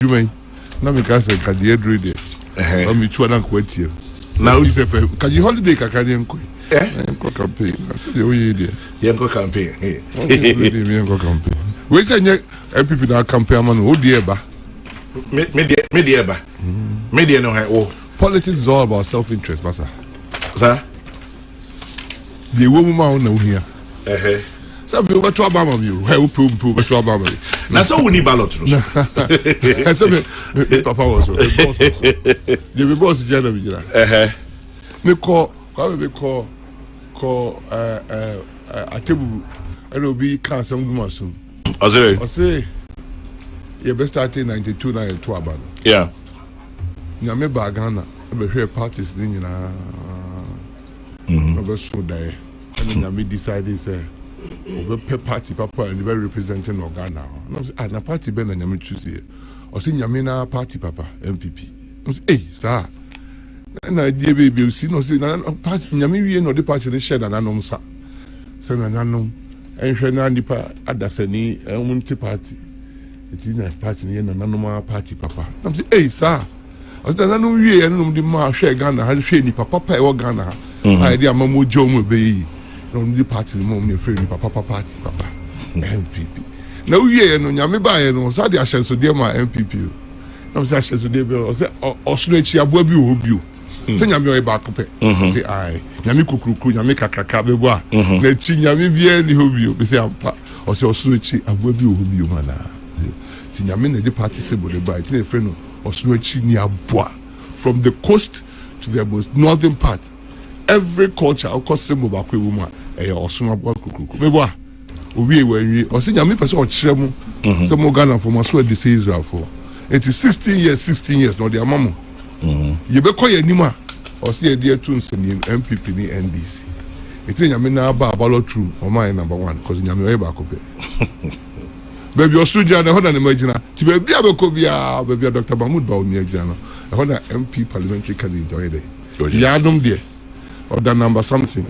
You mean? Na me ka say ka dey read there. Na me chua na ko tie. Now this FM ka ji holiday ka ka dey nko. Nko campaign. Na so dey we dey. Dey nko campaign. Me nko campaign. We say nye MPP na campaign man o dey ba. Me dey ba. Me dey no ho. Politics is all about self-interest, Basa. Sir? The woman na uhia. So we go to Obama you. Hey, we prove to Obama. Na so we need ballot. So me papa was boss. The boss general we jira. Me call Atebu and obi can some gumasun. Ozere. I say you best start in 92 na to Obama. Yeah. Nyame ba Ghana be hwe parties ni nyina. So there and nyame decided say we pay party papa and very representing Ghana. And na party be na nyame choose here. O say nyame na party papa MPP. Hey sir. Na die baby see no say na party nyame wie no the party ni share na nanom sa. Say na nanom enhwe na nipa adasani munti party. It is na party ni na nanom party papa. Na say hey sir. I said, I don't know no the ma share Ghana, I share ni papa e Ghana. I dey amamu jomo be. No the party no me free ni papa party papa. MPP. Na we no nyame ba ye no so dey ahyenso dey ma MPP. Na say ahyenso dey be o say osno echi aboa bi o bi o. Say nyame o e ba ko pe. Say ai nyame kukuruku nyame kakaka be bo a. Na echi nyame bia ni ho bi o. Be say ampa o say osno echi aboa bi o bi o mana. Ti nyame na the party symbol dey ba. Ti na free no from the coast to the most northern part. Every culture, of course, symbol back with woman. Osuna Kuku. Meboa. We or say, Yami person or Chemu. Some more Ghana for Masua de Israel for. It is 16 years, not their mama. You be call your Nima or see a dear tunes in MPP ni NDC. It is Yamina Ballot true or my number one, because Yami Bakope. Baby, Australia, the Honda Imagine. To be able to be a baby, Dr. Mahmoud Baumia, the Honda MP parliamentary candidate already. Yadum there, or the number something,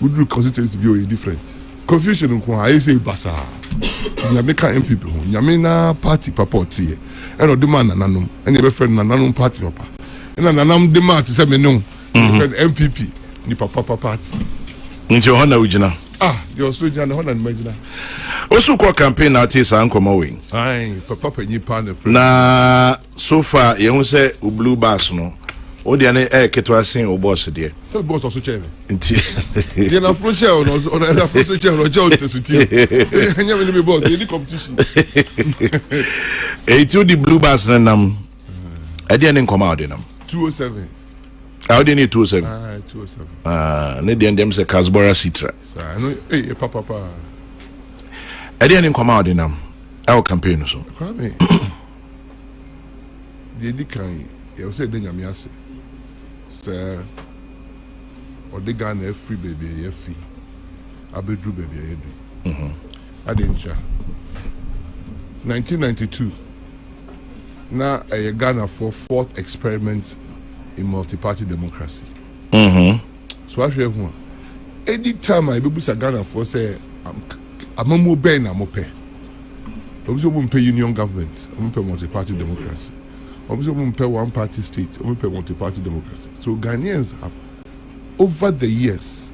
would you consider to be different? Confusion, I say Bassa. Yamika MP, Yamina party papa, and the man, Nanum, and your friend, Nanum party papa. And Nanum demand to say me no, MPP, the papa party. Into your Honda original. The Australian Honda Imagine. Also, call campaign artists and come away. Aye, papa, you pan na so far, you won't say blue bass no. Oh, the air ketwasing or boss dear. So, boss also chairman. You're not for sale or the first chair or joke to you. And you will be both in the competition. A to the blue bass and I didn't come out in them 207. How do you need 207? 207. Need the end them say Casbora Citra. I know, hey, papa. I didn't come out in them. Our campaign so. Kwame. The Dikan, you said the Yamiase. Sir, or the Ghana free baby, free. I be drew baby, I didn't try. 1992. Now, I Ghana for fourth experiment in multi-party democracy. So I share one. Any time I be Ghana for say, I'm a more ben, I'm a pay. Obviously, we pay union government, we pay multi-party democracy. Obviously, we pay one-party state, we pay multi-party democracy. So Ghanaians have, over the years,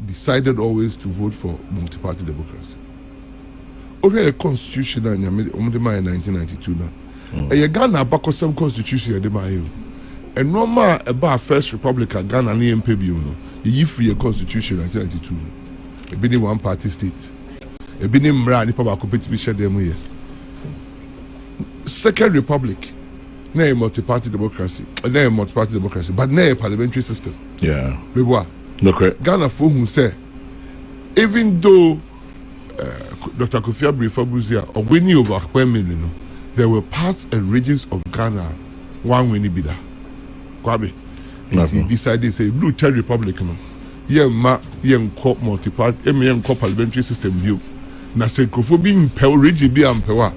decided always to vote for multi-party democracy. Over a constitution in 1992 now. A Ghana back some constitution and normal about first republic Ghana and MPB, you free a constitution in 1992. It been one-party state. It been in Mra, Nipa Bakopeti Bisha Demoye. Second Republic, no multi-party democracy, but no parliamentary system. Yeah. No correct. Ghana for who say, even though Dr. Kofi Abri-Fabuzia or winning over Kwemini, there were parts and regions of Ghana, one winning bidder. Kwabe. He decided to say, Blue Third Republic, no. Multi-party, parliamentary system view. Na se Kofi being Pel region be ampewa.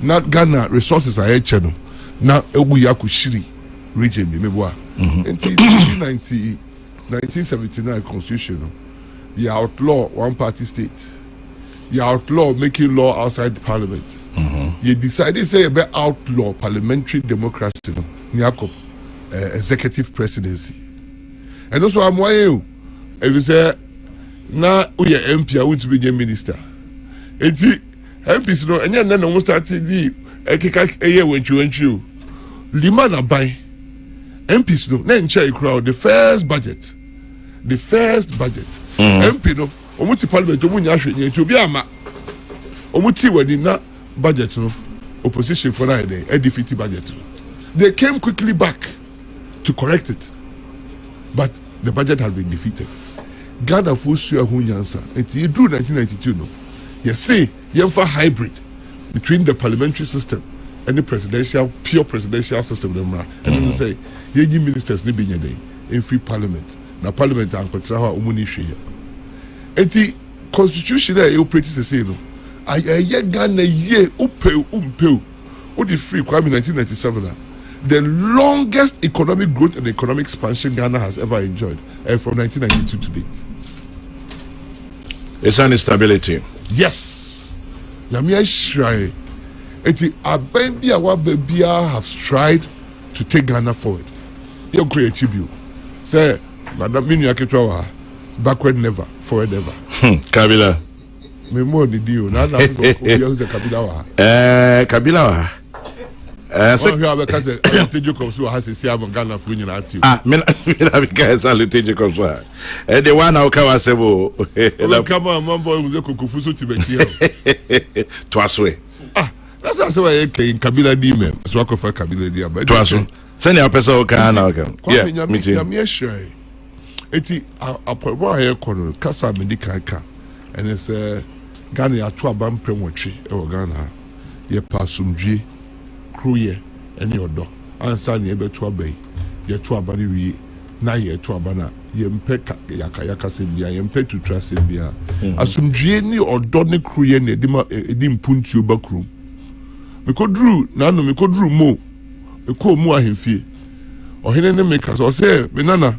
Not Ghana resources are channel. Now we Shiri region be meboa. Until 1979 constitution, you outlaw one party state. You outlaw making law outside the parliament. You decided say about outlaw parliamentary democracy no executive presidency. And also I'm why you if you say na we MP I want to be a minister. Enti MPs no enya na no start the ekeka eye wenchu lima na buy MPs no na nche crowd the first budget MP no omuti parliament omunya hwenye nti obi ama omuti wani na budget no opposition for that day defeat budget. They came quickly back to correct it, but the budget had been defeated. Ghana Fusu Ahunyansa, and you drew 1992 no. You see, you have a hybrid between the parliamentary system and the pure presidential system. And then you say, you ministers ni binya day in free parliament. Now parliament and control umuni share. And the constitution there you practice the same no. I Ghana ye umpeu. What the free Kwame 1997. The longest economic growth and economic expansion Ghana has ever enjoyed from 1992 to date. It's an instability. Yes. Yamia Shrai. Eti Abendi Awabebia have tried to take Ghana forward. You create tribute. Say, Madam Minyaketwa, backward never, forward never. Kabila. Me more the deal. Now Kabila. Kabila. Because Litige Komso has a Siam Ghana for you. Because Litige Komso. And the one I'll come and say, come on, one boy was a Kufusu to make here. Twice way. That's also why I came Kabila Dime, Swako for Kabila Dia. But twice. Send your person, yeah, me too. I'm sure. Eti a poor corner, Casa Medica, and it's a Ghana to a bam premochi, or Ghana. Ye passum Kruye any other answer near to obey. Ye to a body we na ye to a banner. Ye mpeka yaka sembia, ye mpe to trust sembia. Asum Jenny or Donny Kruye ne dim puntu bakroom. Me could drew, nano me could drew mo. Me call mo a himfie. Or hidden makers or say, Benana,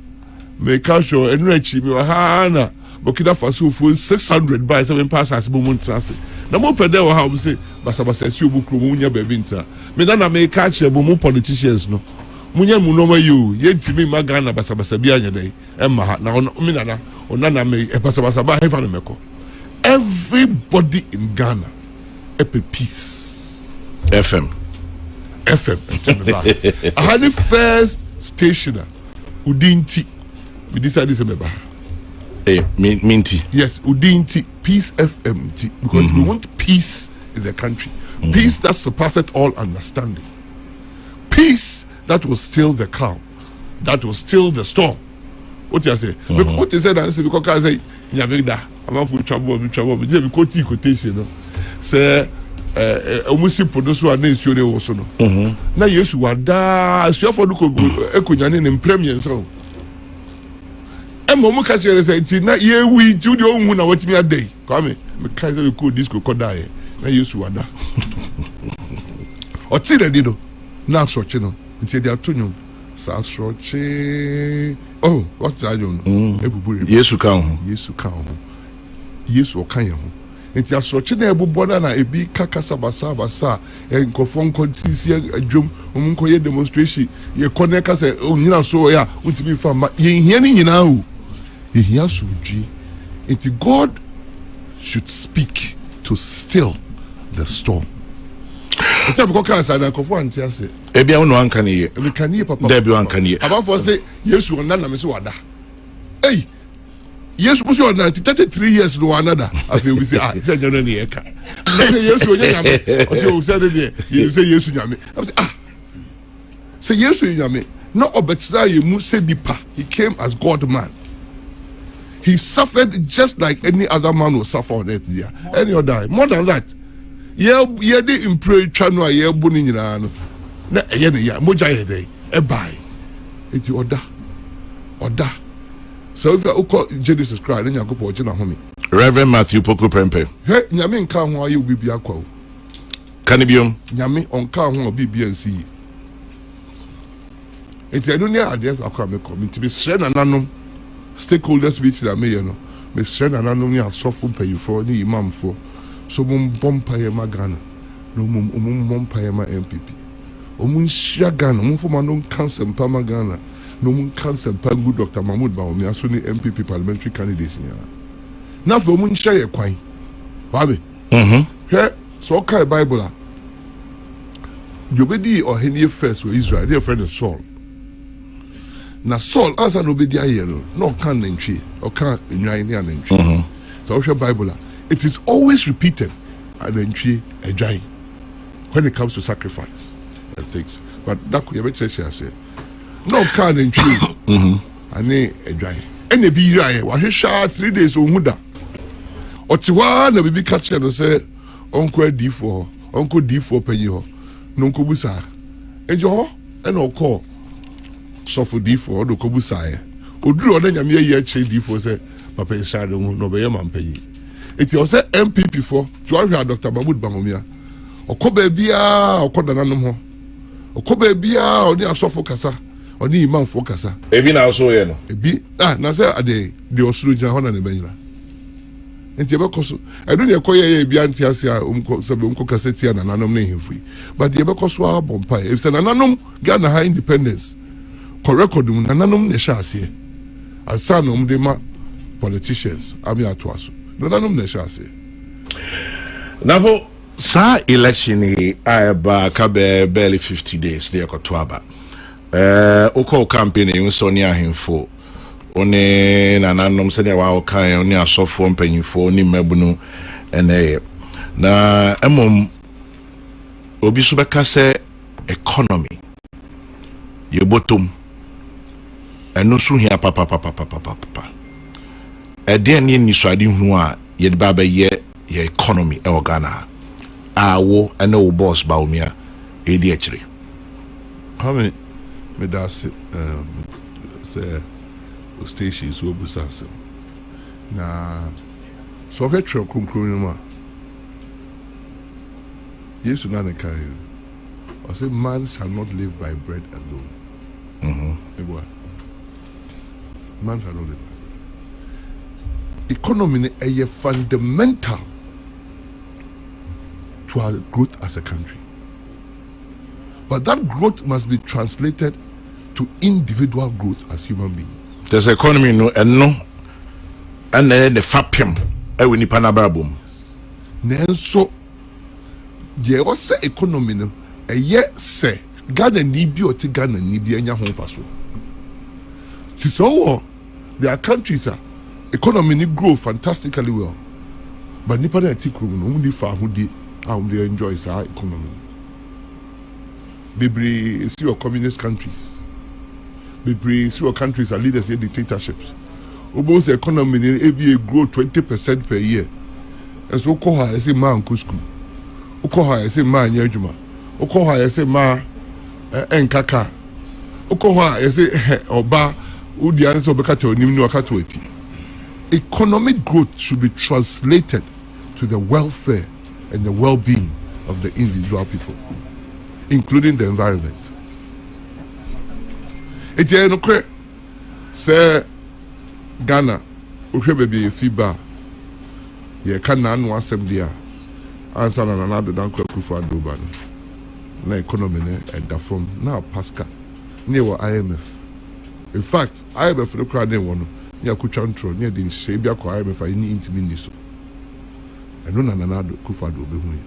make casual and rechi me hana. Bokida Fasu for 600 by 7 passes moment transit. The more per day or how we say, Basaba says you book Munya Bebinta. Medana may catch a boom politicians no. Munya Munoma you, yet to me Magana Basabasabia day, Emma, now Minana, or Nana may a Basabasaba Hefanameko. Everybody in Ghana, epic peace. FM. I had the first stationer Udinti. We decided to be Minty. Yes, Udinti, Peace FMT, because we want peace in the country. Peace that surpasses all understanding. Peace that will still the calm, that will still the storm. What you say? What you said, I say, because I say, Yamida, I'm not for trouble, we quote quotation. Say, almost produce one name, you also know. Now, yes, you are da, so for the Ekuyan in Premier. So, and Momo catcher said, "Now, yeah, we do the own one what me a day. Come, because we could disco could die. Now, yes, you are da. Or till I did, now, so, you know, until they are two new. Oh, what's that? Yes, you can. Yes, you can. Yes, or can you? Nti asoche na ebobona na ebi kaka sabasa enkofon kontisi adwom omunkoye demonstration ye connect say onyina so ya untimi fa ye hia ni nyina o ye hia sodwi. Nti God should speak to still the storm. Nti abiko kan sa na nkofo anti ase ebia wono anka ne ye ebi kan ye papa debi anka ne ye abafo say Yesu ona na me so wada hey Yes, was your 33 years no another. I feel we say, say yes, you say yes, say yes, no obetsa you say deeper. He came as God man. He suffered just like any other man will suffer on earth there. Any other more than that. Yeah, the impre channel yeah buni na no. Na yeah moja ye e buy. It's order. So if you call Genesis cry, then you go for Jina Homie. Reverend Matthew Poku Prempe. Hey, Yamin can't why you be a quo. Canibium. Yami on car home BBNC. If I don't know, I dare come to be sent and unknown stakeholders meeting that may know. Miss Shen and unknown, you have soft pay for the imam for so bomb pay Magana. no Mompayama MPP. Omun Ghana, Mumfoma cancer Pama Ghana, no mun cancer Pangu Dr. Mahmoud Baumia, so MPP parliamentary candidates in Ghana. Now for Mun share a coin. Baby. Here, so okay, Bible. Yobedi or Henry first with Israel, their friend is Saul. Now Saul, as an obedia yellow, no can entry or can't in entry. So your Bible, it is always repeated an entry a giant when it comes to sacrifice and things. But that could be said. No can entry. I need a giant. And a be right. What he shot 3 days on Muda. Or Tiwa, the baby catcher and say, Uncle D4, Uncle D4 pay you. No Kobusa. And your and all call. So for D4, no Kobusa. Udru on the year change D4 say, Papa is sad, no be a man pay. It was a MPP for Dr. Mahmoud Bangomia. Or Kobebia, or Kodanamo. Or Kobebia, or near Sofokasa, or the Imam Fokasa. Ebi na also ye no. Ebi, Nasa Ade, the Osuru Jahan and the Benila. And Tiabacoso, I don't know Biantia, Sabunco Cassetti and Ananum name free. But the Abacoswa Bompire, if an Ananum Ghana high independence, Correcodum, Ananum Neshasi, as Sanum de ma politicians, Amia Tuasu. Nananum Neshasi. Now, sa election I ba kabe barely 50 days there ko toaba. Oko campaign you Sonia himfo. One nananom sene wa okan oni asofo mpanyifo ni mabunu ene na emom obi so beka se economy ye bottom eno so hia papa ede ne ni so ade hu a ye de ba ye economy e Ghana awo ene wo boss ba omia e di akire how me das say stations will be sassy. Now, so get your conclusion. Yes, not a carry. I say, man shall not live by bread alone. Man shall not live. Economy is a fundamental to our growth as a country. But that growth must be translated to individual growth as human beings. There's economy no and no and then the fapim we ni panababum. Nenso there was economy no say Ghana ni bi o ti Ghana ni bi anya ho faso. So there are countries economy ni grow fantastically well. But nipa na ti krum no mu fa ho di how they enjoy sa economy. Bebre see your communist countries. We see what countries are leaders in dictatorships. Almost the economy in ABA grow 20% per year. And so Koha I say man kusku. Okoha I say man yejuma. Okoha I say ma enkaka. Okoha I say oba udi anso bekato nimnu akato eti. Economic growth should be translated to the welfare and the well-being of the individual people, including the environment. It's a no cre say Ghana, okay, baby, FIBA, ye can nan one assembly, answer another than Kufa Duban. Na economy and the form now Pascal near IMF. In fact, IMF no crowd one near Kuchantro near the Shabia IMF I need to be niso. And no another Kufa Duban.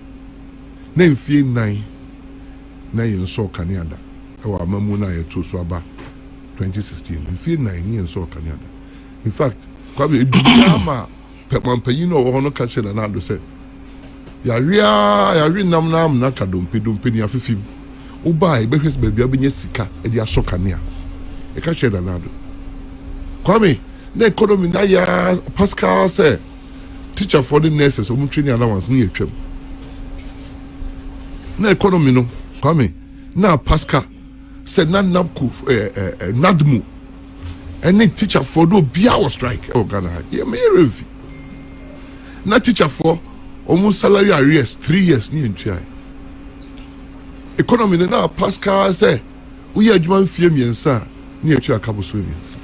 Name fee 9 so Canada. Our Mamuna to Swaba. 2016. In field 9 years so Canada. In fact, Kwabi Dama Pepman or no catch and another said, Yaria nam naka dumpi ya fifim. Ubai, breakfast baby, abinye sika, edia sokania. A catch and another. Kwame, the economy na ya Pascal say, teacher for the nurses, training allowance near trip. Na economy no, Kwame, na Pascal. Said Nadmu and then teacher for do biawa strike. Oh Ghana, yeah, me review. Na teacher for almost salary arrears 3 years near try. Economy now Pascal say we are Juman Fiemian near try Cabo Swimmings.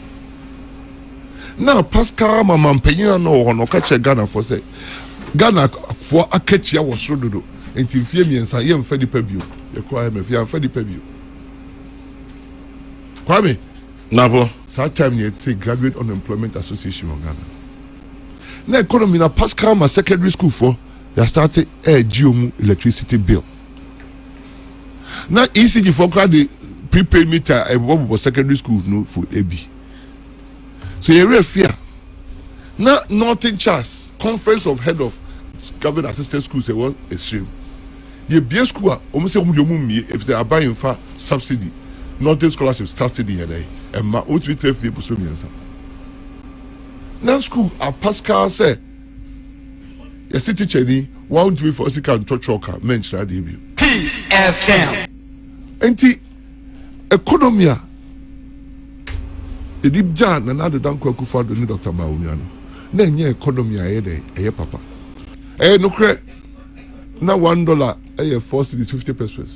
Now Pascal Mamma Pena no catch a Ghana for say Ghana for Aketia was so do enti fie miensa ye mfa dipa bio ye kwa me fie mfa dipa bio Kwame NAPO that time you take Graduate Unemployment Association of Ghana na economy na Pascal ma secondary school for they started a geomu electricity bill na ECG for the prepaid meter e secondary school no for AB so you fear na Northern Charles Conference of Head of Government Assistant Schools say one extreme ye be school almost say if they are buying for subsidy Northern scholarship subsidy here and ma what we tell people so miensa na school a Pascal say your city cheni want to be for us can touch choker mention debut Peace FM enti economy a edip jan na do dan kwaku fado ni Dr. Mawumia no na enye economy a eye papa no kre na $1 eye 4 cedis 50 pesos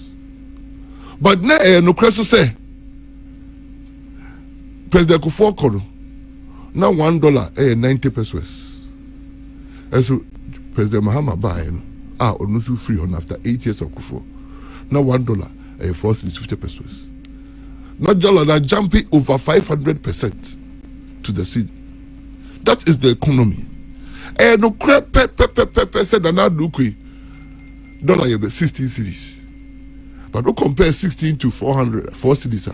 but na no kre so say President Kufuor na $1 eye 90 pesos so President MAHAMA buy no onusu free on after 8 years of Kufuor na $1 eye 4 cedis 50 pesos not dollar jumping over 500% to the city. That is the economy. No crap said another dollar you 16 cities. But don't compare 16 to 4 cities.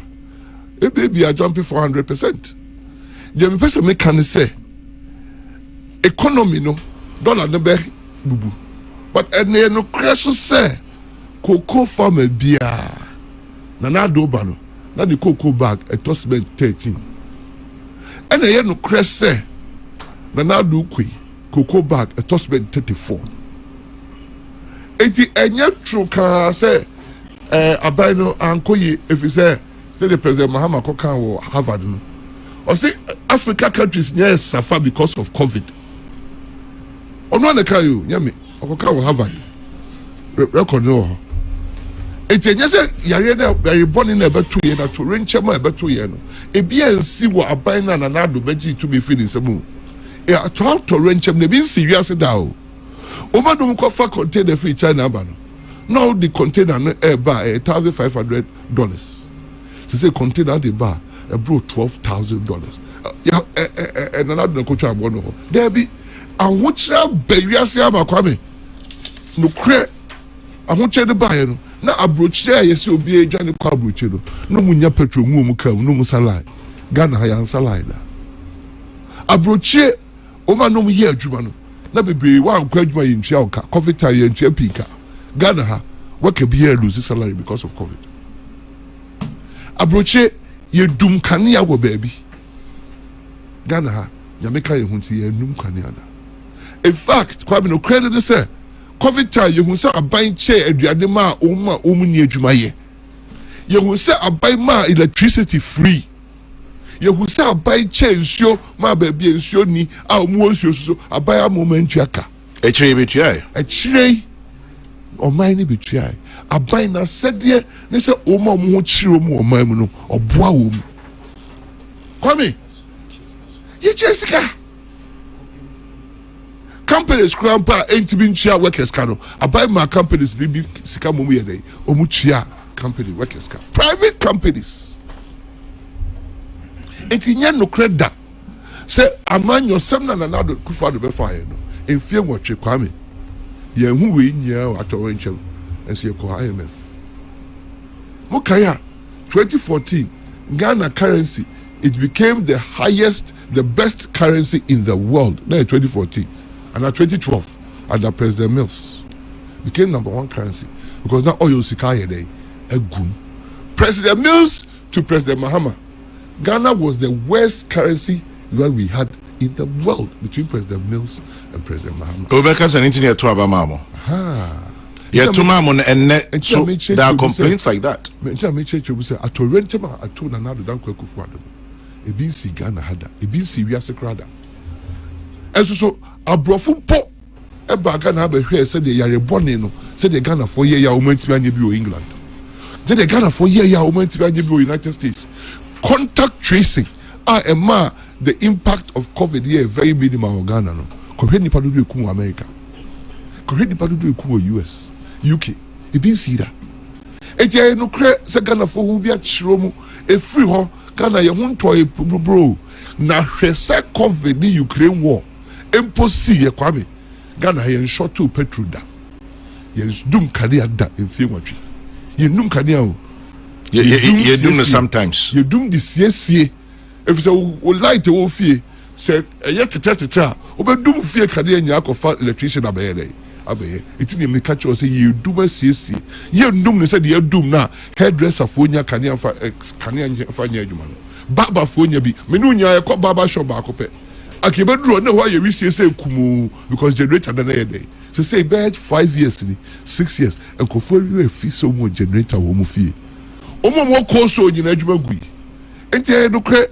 It baby are jumping 400%. The person me can say economy no dollar never bubu. But no crash say cocoa farmer beer. Nana dobano. Na the cocoa bag a tossment 13 and a no crest say na do cocoa bag a tossment 34 eti enya true can say abino ankoye if you say the President MAHAMA kokan wo Harvard no or say Africa countries near suffer because of COVID ono na kan you nyame okokan wo Harvard record no eti say yare na very born na beto ye na to renche ma beto ye no ebi ansi wo aban na na do beji to be feeling semu e to renche na bi serious da o ma dum ko fa container free China ba no now the container no e ba $1,500 so say container the bar e bro $12,000 ya na na do ko twa abo no there be ahochira bewiase abakwame no kre ahochira de ba ye no na abrochie a yesi obi edwane kwa abrochie no munya petrol mu kam no mu salai Ghana ha yan salai da abrochie o ma no mu ye adwuma no na bebre wa kwa adwuma ye ntwa oka covid time ye ntwa pika Ghana ha waka bi ye lose salary because of covid abrochie ye dum kanea wo baabi Ghana ha Jamaica ye hunti ye num kanea da in fact kwa me no credit say COVID time you say aban che aduane ma omu ni adwuma ye you say aban ma electricity free you say aban che nsuo ma ba bia nsuo ni a omu nsuo so aban amomantu aka echire betua echire oman ni betua aban na sede ne se omu ho chire omu oman mu no oboa wo mu kwame ye chesika companies crampa ain't been chia workers cano. I buy my companies libi sika mumu yede. Omu chia company workers cano. Private companies. Eti nya no credit. Say aman your semna na nado kufa do be fire no. En fie nwotwe kwame. Ye hu we nya atoro nchem. Enso ye ko IMF. Mukaya 2014 Ghana currency it became the highest the best currency in the world. Now 2014 and at 2012 under President Mills became #1 currency because now oil sikaye day egum. President Mills to President MAHAMA, Ghana was the worst currency that we had in the world between President Mills and President MAHAMA. Obeka say anything to abamamo. Yeah, to mamo and so there are complaints like that. Me check you say atorentema atu na nado dan kwaku fuado. Ebi si Ghana hada, ebi si wiase krada. Enso so abrofo po e ba Ghana ba hwe say the yare bone no, say the Ghana for year ya omanti anye bi o England. Say the Ghana for year ya omanti anye bi o United States. Contact tracing the impact of COVID here very minimal in Ghana no. Compare nipa do ku America. Compare nipa do ku US. UK ebi nsi da etia no kre se Ghana fo hu bia kyerɛ mu efiri hɔ Ghana ye ho ntɔe bro na hwɛ se COVID ni Ukraine war emposi ye kwabe Ghana ye short to petrol da ye dum kade ada efie nwatwe ye dum kade o ye dum sometimes ye dum the siesie if so light wo fie se eye tete obedum fie kade anya akofa electrician abeye itini me catch us say ye dum siesie ye dum ne say ye dum na hairdresser fo nya kane afa kane afa nya adwuma no barber fo nya bi me no nya ekɔ barber shop akope akebeduro na ho ye wi siesie kumu because generator na ye dey say bed 5 years ni 6 years enkofo wi fi so mo generator wo mu fie omo mo ko so nyina adwuma gui enti e no kre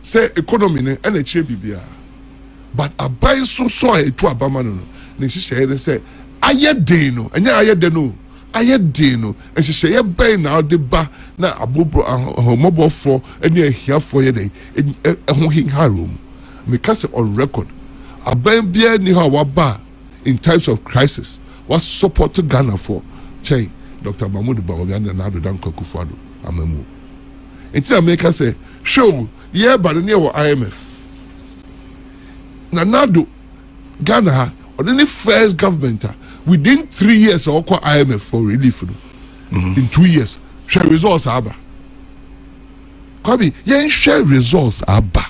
say economy ne na chie bibia but abai so etu abama no ne hihye ne say aye den no enya aye den no hihye bai na de ba na abobro homobofo ene ahiafo ye den ho hinharom me kase on record abai bia ni ha waba in times of crisis what support to Ghana for Chey Dr. Mahmoud Bawumia na Nana Opoku Agyemang enti America say show yeah but near IMF Nanado Ghana or the first government within 3 years or IMF for relief in 2 years share results aba kwabi yen share results aba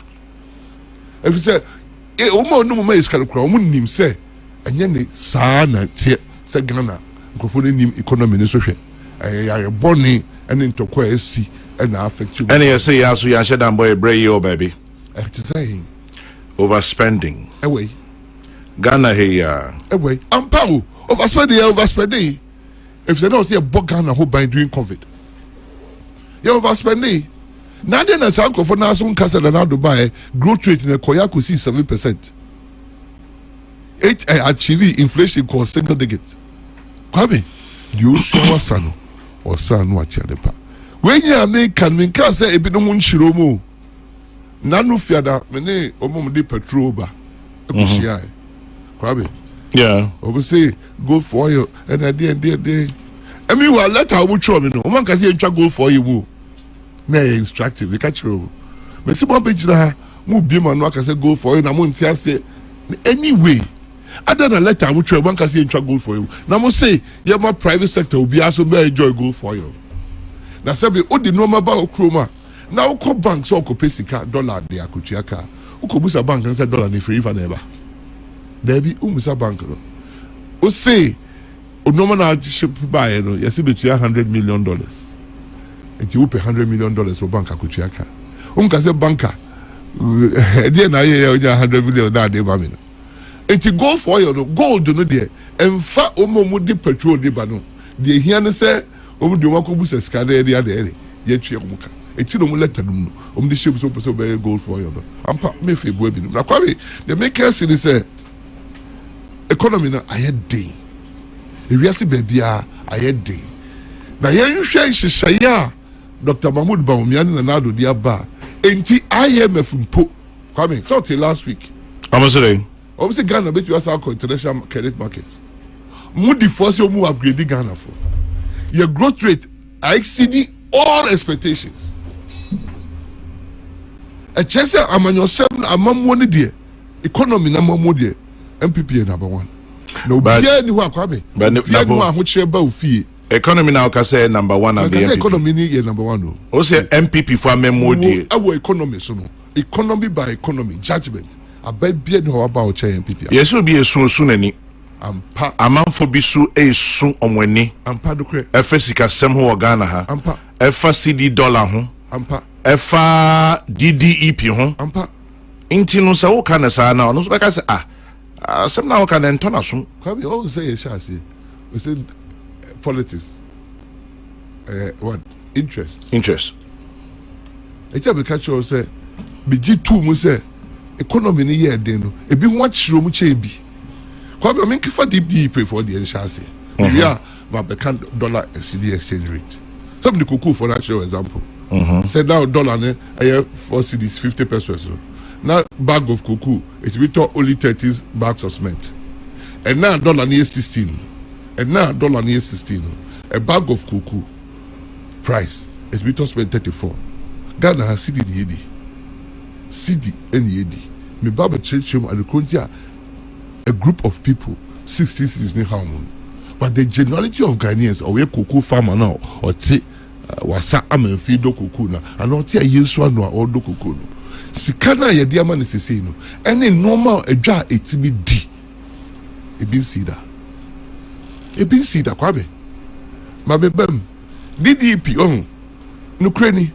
if you say e o mo no mo is kra o mo nim say enye ne saa na tie se Ghana nkofo ne nim economy ne so hwe ya boni ene ntokwa esi na affect you ene say ya so ya shedan boy bray yo baby to say overspending away Ghana here away ampa overspending if they don't see a bug Ghana who by doing COVID you overspending na dey na san nkofo na so nkasa na Dubai growth rate na koya ko see 7%. Achieve inflation cost single digit. Kwame, you saw sano or san watch the pa. When you make can say a bit of Munchiromo. Nanu fiada, mene omum de petrol ba. Kwame. Yeah. Obviously, go for you and I did. I mean, well, let our mutual no one can see go for you. Nay, instructive, the catch you. Messi Bobbage na move beam and work say go for you. Namuntia say anyway. Other than let time which one can see goal for you. Now must say you have private sector will be also may enjoy goal for you. Now say be the normal about chroma. Now co banks or co pesika dollar de akuchiaka. Uko busa bank and say dollar ni free for never. There be umusa bank. O say o normal ship buy no you see between $100 million. And you pay $100 million for bank akuchiaka. Can say banker. There na ye $100 million na de ba enti gold for oil gold no de emfa omomu di petrol de ba no de hia ne se omu de wakobu se ska de de ade ye tue omuka enti no mu letter no omu de shape so be gold for oil no ampa me fe bo bi no na kwabe the make us say economy na ayede ewiase ba bia ayede na ye hwehwe hyehyaya Dr. Mahmoud Bawumia na Nana di aba enti IMF mpo kwabe so till last week amasere obviously Ghana bet you also international credit markets. Moody force you move upgrade Ghana for. Your growth rate exceeding all expectations. A chance among yourself among one dear economy number more dear MPP number one. No but anyone kwabe. But no which share fee. Economy now can say number one and the MPP. Economy ni number one. Also MPP for memo dear. Our economy so no. Economy by economy judgment. Abai bia ni ho aba o che MPP. Yes will be a sun ani. Ampa amanfo bi so e sun omwani. Ampa do kre. Efa sika sem ho Ghana ha. Ampa. Efa CD dollar ho. Ampa. Efa DDEP ho. Ampa. Inti no sa wo kana sa na no so beka se asem na wo kana ntona so. Kwabi always say sha say. We say politics. What? Interest. Echa be catch you say be G2 mu say economy ni ye den no ebi ho achiro mu che bi kwa be make for deep for the insurance we are ma be can dollar cedi exchange rate some the cocoa for that example say now dollar ne 4 cedis 50 pesos now bag of cocoa it will talk only 30 bags of cement and now dollar near 16 and now dollar near 16. A bag of cocoa price is between spend 34. Ghana has city the yedi. City and yedi. Me baba church at the Kontia, a group of people, 60 cities in Harmon. But the generality of Ghanaians, or we cocoa farmer now, or tea, wasa amen feed do cocoa na, and not tea yeswa no or do cocoa. Sikana ye dear man is saying no. Any normal a jar it be D. It been cedar. It been cedar, Kwabe. Mabe bem. DDP on no cranny.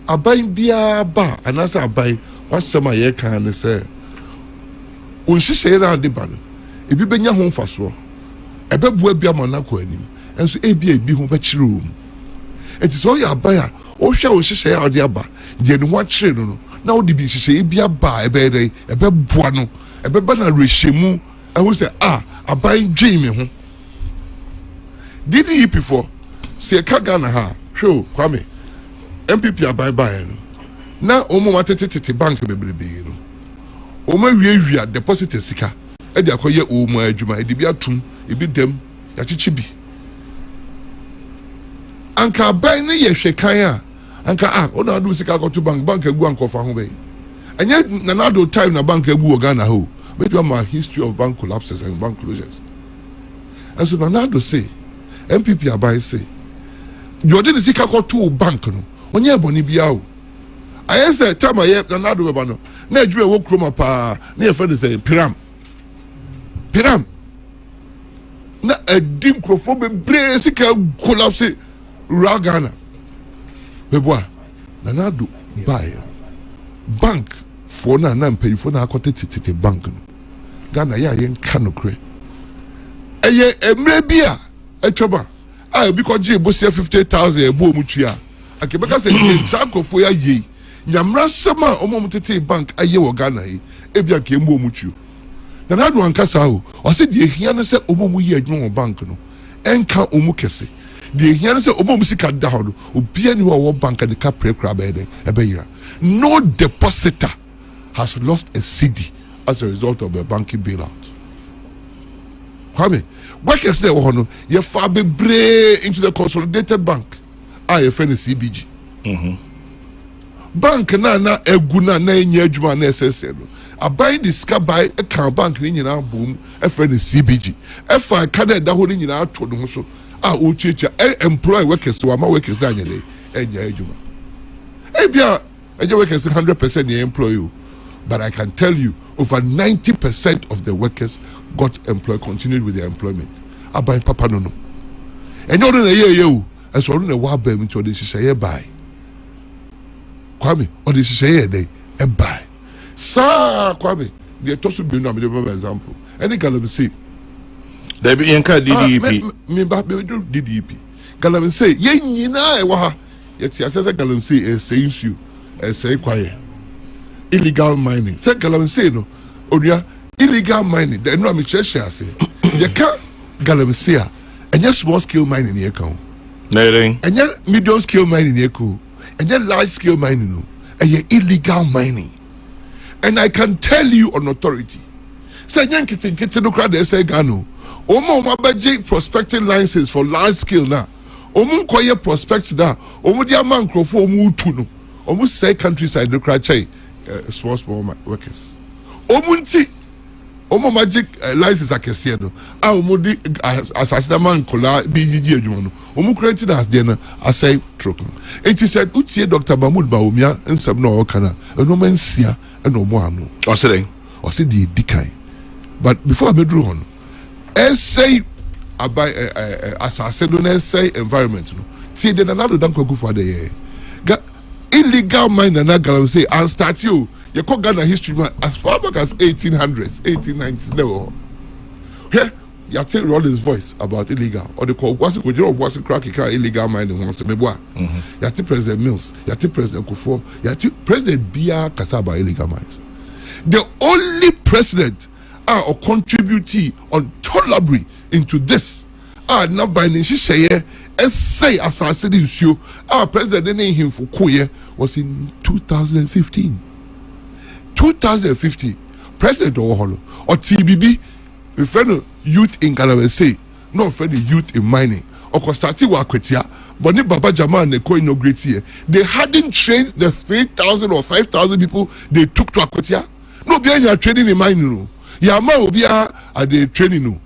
A buy beer bar, and as I buy what some a year can say. When she say around the banner, if you been your home for so, a bed will be a monaco and so a be home but room. It is all your buyer, or shall she say out the bar, then what children. Now the bitch say be a bar a bed buano, a bed banner reshimu. I will say, I buy Jamie. Did he before? Say Kagana ha, show, Kwame. MPP are buy. Now, Omo wanted to bank a baby. Omo we are deposited sika. Eddie Akoye Omo Juma, Edibiatum, Ebi dem, Yachibi. Anka buy ne ye shekaya. Anka ona do sika go to bank egu anko fa ho be. Enye nanado time na bank egu Ghana ho. Maybe my history of bank collapses and bank closures. And so nanado say, MPP abai say, you didn't see to bank no. When you boni biao. I said time I nanado we bano. Na adwuma wo kroma pa, na your friend say Piram. Na a dim crofo be sika collapse Ragana. Beboa, nanado buy bank for na pay for na akote bank no. Ghana ya yen kanokre. Eye emrebia echoba. Because je bosia 50,000 ebo mutua. Akebeka say sankofo ya ye. Nyamra sama omomutete bank aye wo Ghana yi. Ebia ke emo mutuo. Nanado ankasa o. O se de hia no se omomu ye adwon bank no. Enka omu kese. De hia no se omomu sika da ho no. Obia ni wo bank de ka prekra be de ebeyira. No depositor has lost a cedi as a result of the banking bailout. Kwame, workers there were you far be into the consolidated bank. Your friend is CBG. Bank na eguna na enye adwuma na SSL. I buy this car by a car bank ni nyina boom. A friend is CBG. If I can't da ho ni nyina to no so. Uchicha employ workers to ama workers da nyele enye adwuma. Ebia enye workers 100% you employ you. But I can tell you, over 90% of the workers got employed, continued with their employment. I buy Papa no. And you're in a year, and so on a while, baby, to this is a buy. Kwame, or this is a day, a buy. Sir, Kwame, the toss will be no example. Any Galam say, there be Yanka DDP. Me back, we do DDP. Galam say, ye na, waha. Yet, yes, as a Galam say, a says you, a say quiet. Illegal mining. Say Galam say no. Oria illegal mining. The no Michelle say. You can't Galam say and just small scale mining here come. Nering. And yet medium scale mining here cool. And yet large scale mining no. And yet illegal mining. And I can tell you on authority. Say Yankee think it's no crowd they say Gano. Omo mabaji prospecting license for large scale now. Omo koye prospect da. Omo dia man crofo omo tuno. Omo say countryside no crowd chai. Small workers. Omunti Omo magic license akese no. Omo di asasida man kola BGG adwuma no. Omo created as there no asai truck. It is said utie Dr. Mahmoud Bawumia nsem no okana. Eno mansia eno mo anu. O say the dikai. But before I bedru on essay about asase no essay environment no. See then another dan kwagu for the year. Illegal mine and I say and start you call Ghana history man as far back as 1800s, 1890s never. Okay, you take Rollins' voice about illegal or the call was it cracky car illegal mining once meboa. You take President Mills, you take President Kufuor, you take President Biya Kasaba illegal mines. The only president or contributee untolerably into this are not binding Shishaye. Essay assassin issue. Our president named him for Koye was in 2015. 2015, President Oholo or TBB, a friend of youth in Ghana say, no for the youth in mining. Oko starti wa Akwetia, but ni Baba Jaman ne ko inaugurate here. They hadn't trained the 3,000 or 5,000 people they took to Akwetia. No, be any training in mining. No, Yama obi a the training no.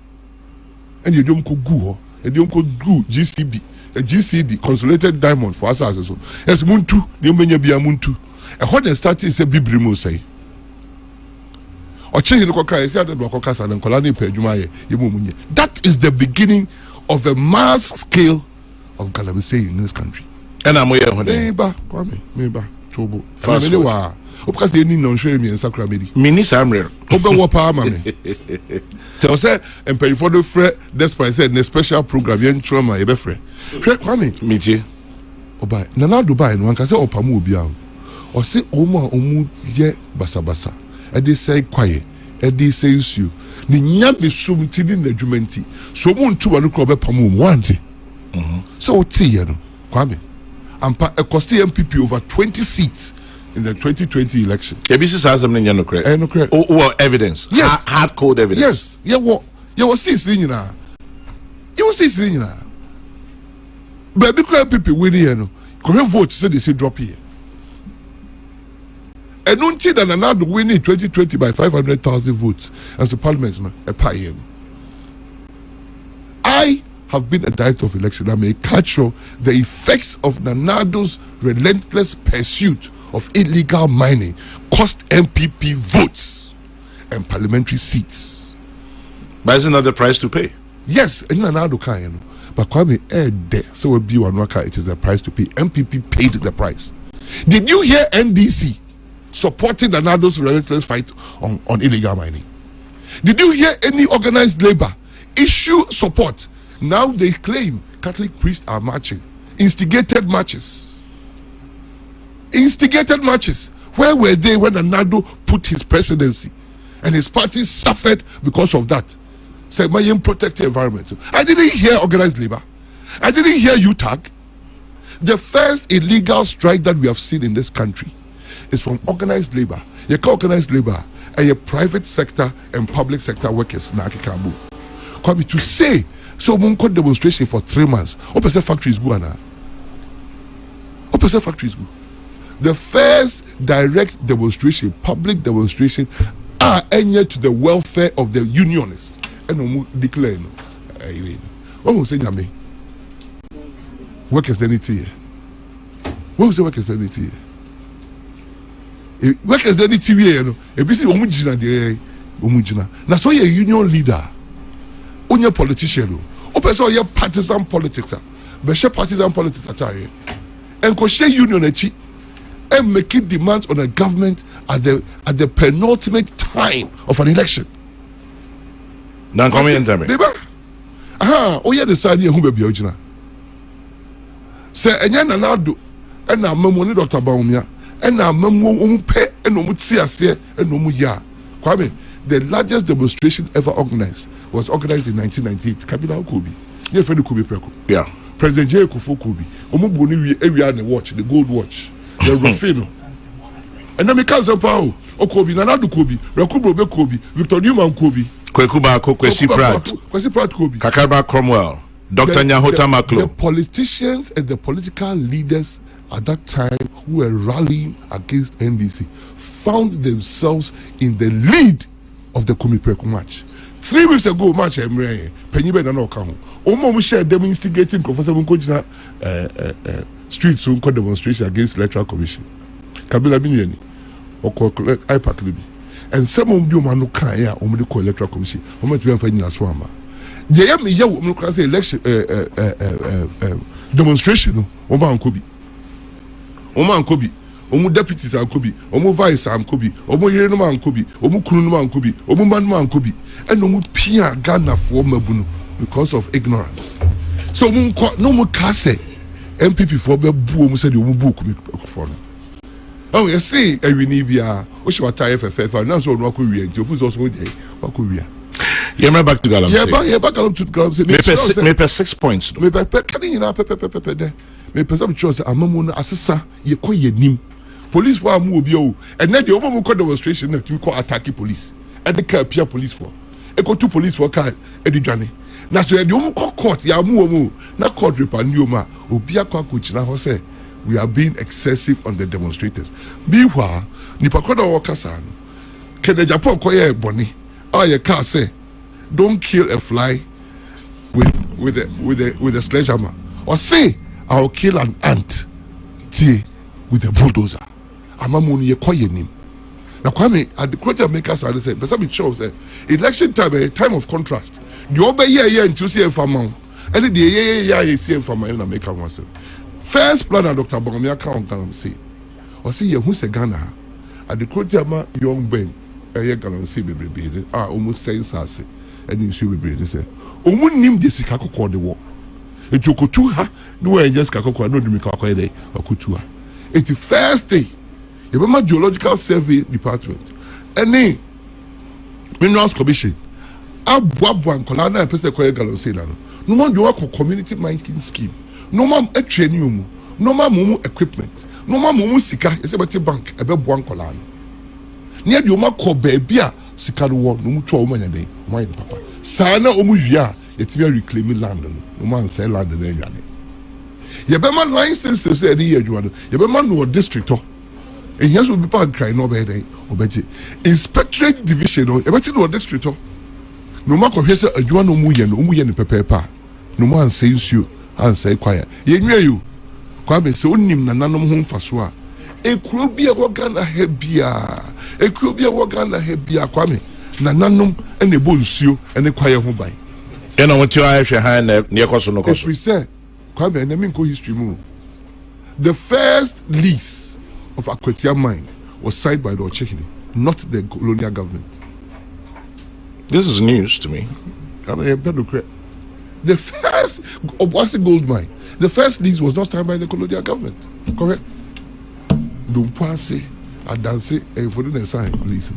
And you don't go go, and you don't go GCB, a GCD consolidated diamond for us as so. As Muntu, the Umenya be a Muntu. And what they started is a Bibrimo say. Or change the coca, that is the beginning of a mass scale of Galabase in this country. And I'm here. Maybe, Chobo. Because they need no shame in Sacramento. Minister Amrel. Open what power, mammy. So, sir, and pay for the fret, despite said, the special program, young trauma, a befre. Kwame, meet you. Oba, Nana Dubai, and one can say, Opamu Biao. Or say, Oma Omu ye basabasa. And they say, quiet. And they say, you. The Nyambi Sum Tidin the Jumenti. So, one two and crop Pamu, one. So, Tiano, Kwame. And a costi MPP over 20 seats. In the 2020 election. ABC has something you know correct. No correct. Oh, evidence. Yes. Hard code evidence. Yes. Yeah, what? You will see thing now. You will see thing now. But because people win here, no. Come vote, say they say drop here. And until that another win in 2020 by 500,000 votes as the parliament, a pie. I have been a director of election. I may capture the effects of Nanado's relentless pursuit of illegal mining cost MPP votes and parliamentary seats. But isn't that the price to pay? Yes, and Nanado can. But Kwame, there, so it is the price to pay. MPP paid the price. Did you hear NDC supporting Nanado's relentless fight on illegal mining? Did you hear any organized labor issue support? Now they claim Catholic priests are marching, instigated marches. Where were they when Nanado put his presidency and his party suffered because of that? Said, my protect the environment. I didn't hear organized labor. I didn't hear UTAG. The first illegal strike that we have seen in this country is from organized labor. You call organized labor and your private sector and public sector workers. Kwame, to say, so we could demonstration for 3 months. Open factories go now. Open factories go. The first direct demonstration, public demonstration, are aimed to the welfare of the unionists. And we declare, what was saying, me? Workers' dignity. What was the workers' dignity? Workers' dignity, you know, a busy Omujina. Now, so you're a union leader, you're a politician, open so you're partisan politics, but share partisan politics at and co share union and making demands on the government at the penultimate time of an election. Now come in, tell me. Oh yeah, the side here who be original. Say enya Nanado and na mamoni Dr. Baumia and na mamu pe and no mutsi and no ya. Kwame, the largest demonstration ever organized was organized in 1998. Kabila Kobi. Yeah, friend Kobi Preko. Yeah. President J. Kufu Kobi. Omubuni area and watch, the gold watch. The Rufino. And then me can't Pao. Okobi, Nanado Kobi, Rakubro Kobi, Victor Newman Kobi. Kwekuba Kwesi Pratt. Kwesi Pratt Kobi. Kakarba Cromwell. Dr. Nyahota Maklo. The politicians and the political leaders at that time who were rallying against NDC found themselves in the lead of the Kumipreko match. 3 weeks ago, match Penyibe Nana Okamu. Omo share them instigating Professor Munkojina streets so demonstration against electoral commission. Kabila Biniani or IPAC Libi. And some of you man can ya the electoral commission. Omo to find in Aswama. They have me say election demonstration. Oma Ankobi. Omu deputies Ankobi. Omu vice Ankobi. Omu Yenoma Ankobi. Omu Kunuma Ankobi. Omu Manuma Ankobi. And Omu Pia Ghana for Mabuno because of ignorance. So no more kase MPP for be bu said you book for. Oh, you see, every Nibia, which was tired for now, so no could read. Your food also there. What could we? Yeah, back to Galam. Yeah, back up to Galam. Maybe 6 points. Maybe can you know pepe there? Maybe some choice Amamuna assessa, you call your name. Police for Mubio, and then the Omo demonstration that you call attacking police. And the car Pia police for. Echo 2 police for car, Eddie Johnny. na so e de court ya mu na court repanioma obi akwa kochina ho say we are being excessive on the demonstrators. Meanwhile, Nipakoda Wakasa, can the Japan koye boni? Your car say, don't kill a fly with a sledgehammer, or say I'll kill an ant with a bulldozer. Amamuni ye koye nim. Now Kwame at the quarter makers I say, but some shows election time a time of contrast. You obey ye and Tuesday for mount. And the ye see for my own make myself. First plan of Dr. Bongomia Count say, or see you who's a Ghana at the Kotama young Ben, a year gallon see baby, almost saying sassy, and you should be breathing. Say, Omun nim de Sikako called the war. It took Kutuha, no way just Kakoko, no Dimika day or Kutua. It's the first day, you remember Geological Survey Department, any Minerals Commission, Abuabuan Colana and Pesta Koya Gallon say, no more you work community mining scheme. No more a training, no more mumu equipment, no more mumu sika, it's about a bank, a bed one colon. Near the Oma ko baby, sika the war, no more 12 money, my papa. Sana Omuja, it's very reclaiming land, no man sell land in the area. Yabema license to say the year you want, Yabema no district, and yes, will be part crying no better, Obeji. Inspectorate division, or about no district, no more cohesive, a Juan Umuyan Pepe, no man says you. And say quiet. Ye knew you. Kwame so nim na nanom ho mfaso a. Ekuro bia wogana hebia. Ekuro bia wogana hebia Kwame. Na nanom ene bo nsuo ene kwaye ho ban. E na wonti ahwe han na ne koso no koso. We say Kwame na minko history mu. The first lease of Akwatia mine was signed by the Ochekini, not the colonial government. This is news to me. The first Obuasi gold mine, the first lease was not signed by the colonial government. Correct? Dumpase, Adanse, and for the sign lease.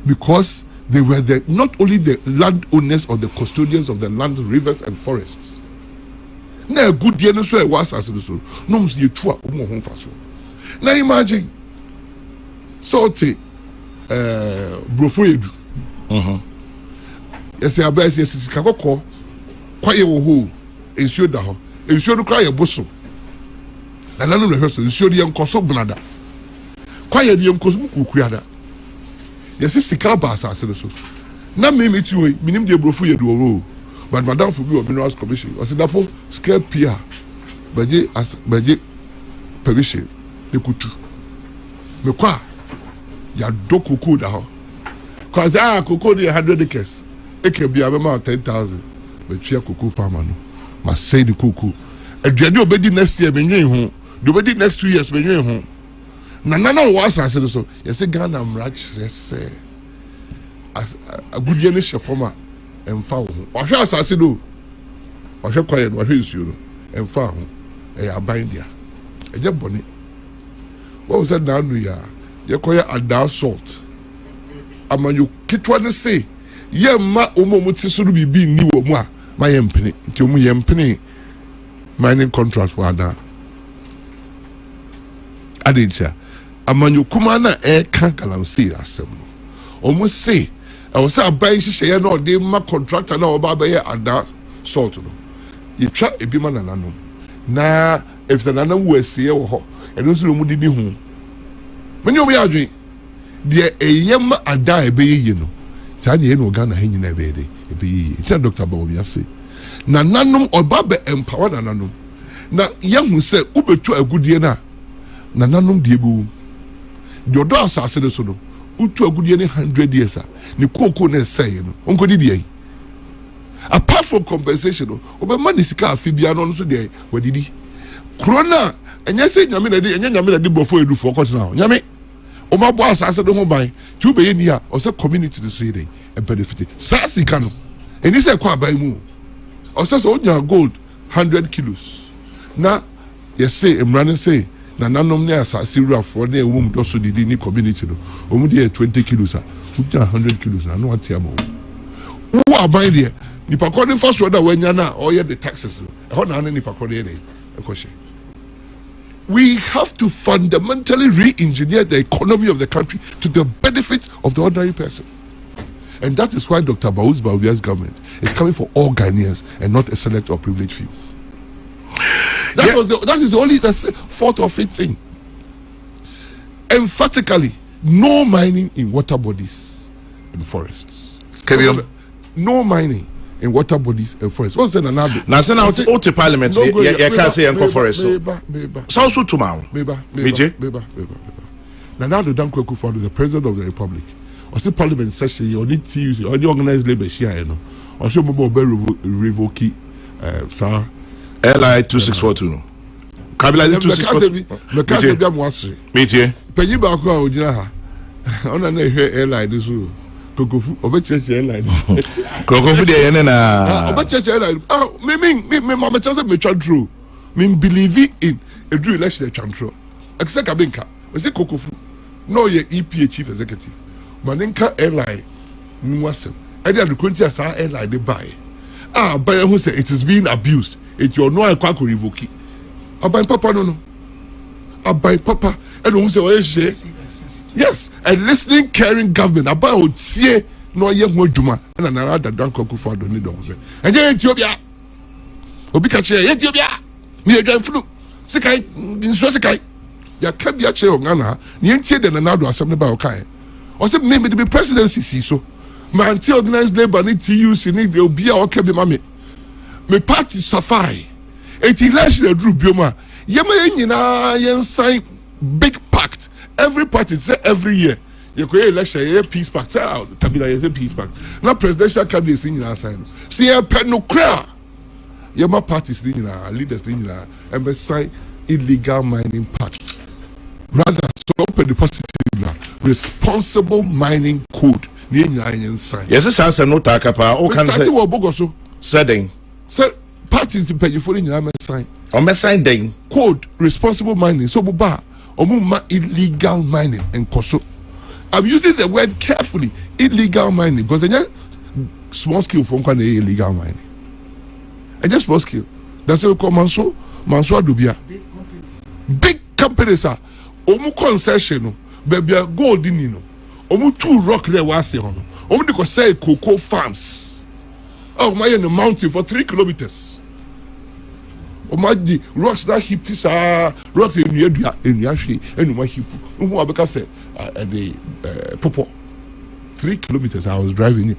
Because they were not only the landowners or the custodians of the land, rivers, and forests. Now, good dear, no so was as so. No, Monsieur Tua, home faso. Now imagine, Salty, Brofoedu. Yes, I bet yes, Kakoko. Kwaye wo ho ensuo da ho ensuo no kwaye boso na nanu no hweso ensuo de enkoso bunada kwaye de enkoso kukuada yesi sika ba asase no so na me meti we minim de brofu ye do wo but madam for bi minerals commission o se dapo scale pia baje permission de kutu me kwa ya do kuku da ho cause kuku de 100 acres eke bia be ma 10,000 Chia kuku farmer no must say the kuku aduade obedi next year benwen ho de obedi next 2 years benwen ho na nana was asase so you say Ghana mrach say as agudie ne shefoma emfa ho ohwe asase do ohwe kwaye no ohwe nsuo no emfa ho e aban dia eje boni what said na anu ya ye koye ada salt amanyo kitwa ne say ye ma omo ti so bibi ni wo mu a my empene nti omu yempene mining contract for ada adincha amanyo kuma na ka galamsey asem no omu say I was say aban hihye na ode ma contractor na oba ba ye ada salt no yetwa ebi ma na nanom na if the nanam wasie wo ho eno so mu didi hu meni obi adwen de eyem ada ebeye no saa ne no Ghana ha nyina ebeye ebeye ita Dr. Bawumia say na nanom oba be empower na nanom na yehu say ubetu agudie na nanom de ebu de odo asase de so no utu agudie ne 100 years a ne koko na say no onko didi apart from compensation no obema ne sika afibia no so de wadidi corona enya say nyame na de enya nyame na de bofo edu for court now nyame o ma bo asase de ho ban ti o be ye ni a o say community de so ye e benefit sa sika no eni say kwa ban mu o say so nya gold 100 kilos na yes say emrane say na nanom ne asase ruafo na ewum do so didi ni community no o mu de 20 kilos a o nya 100 kilos na no atia mo wo aban de nipa kodi fa so da wanya na o ye the taxes e ho na nipa kodi de e ko she. We have to fundamentally re-engineer the economy of the country to the benefit of the ordinary person. And that is why Dr. Baus Bawumia's government is coming for all Ghanaians and not a select or privileged few. That is the only fourth or fifth thing. Emphatically, no mining in water bodies and forests. No mining in water bodies and forests. What's the Nanado? Now, send out to Parliament. You can't say Uncle Forest. So also tomorrow. Nanado Dankwa Akufo-Addo, the President of the Republic, or the Parliament session, you need to use or the organized labor share, you know, or show mobile revoke, sir. LI 2642. Kabila 2642. Metie. Penyi ba kwa ojina ha. Ona na ehwe airline this so. Kokofu obecheche airline. Kokofu de yene na. Obecheche airline. Me mama chance me twa me believe in a true election twa. Except Kabinka. We say Kokofu. No ye EPA chief executive. Maninka airline. Nwasem. I dey the asa airline dey buy. But who say it is being abused. It you know I kwa ko revoke. Abai papa no. Abai papa and who say yes, a listening, caring government about tie no ye ho adwuma na na da Dankwa Akufo-Addo ni don say. Enje Ethiopia. Obi ka che Ethiopia. Ni adwanfunu. Sikai nso sikai. Ya ka bia che ongana. Ni entie de na do asem ne ba o kai. O say me the presidency si so. My anti-organized labor need to use in it. They'll be our cabin mammy. My party safai. It election a group bioma. Yema sign big pact. Every party say every year. You create election, a peace pact. Kabila is a peace pact. Now presidential cabinet in your sign. See a penocra. Yema parties in leaders in and sign illegal mining pact. Rather, so open the positive responsible mining code. Yes, it's answer no takapa. Oh, can say Bogoso. Setting. So parties in pay for in sign. On sign day. Code responsible mining. So buba omuma illegal mining and koso. I'm using the word carefully. Illegal mining because then small scale from kind of illegal mining. And just small scale. That's what we call Manso Adubia. Big companies are omu concession. Baby gold in you. Omu two rock there was here. Omu de ko say cocoa farms. Oh my in the mountain for 3 kilometers. Omu di rocks that hippies are rocks in Yashi and my hip. Omu abeka say the popo 3 kilometers. I was driving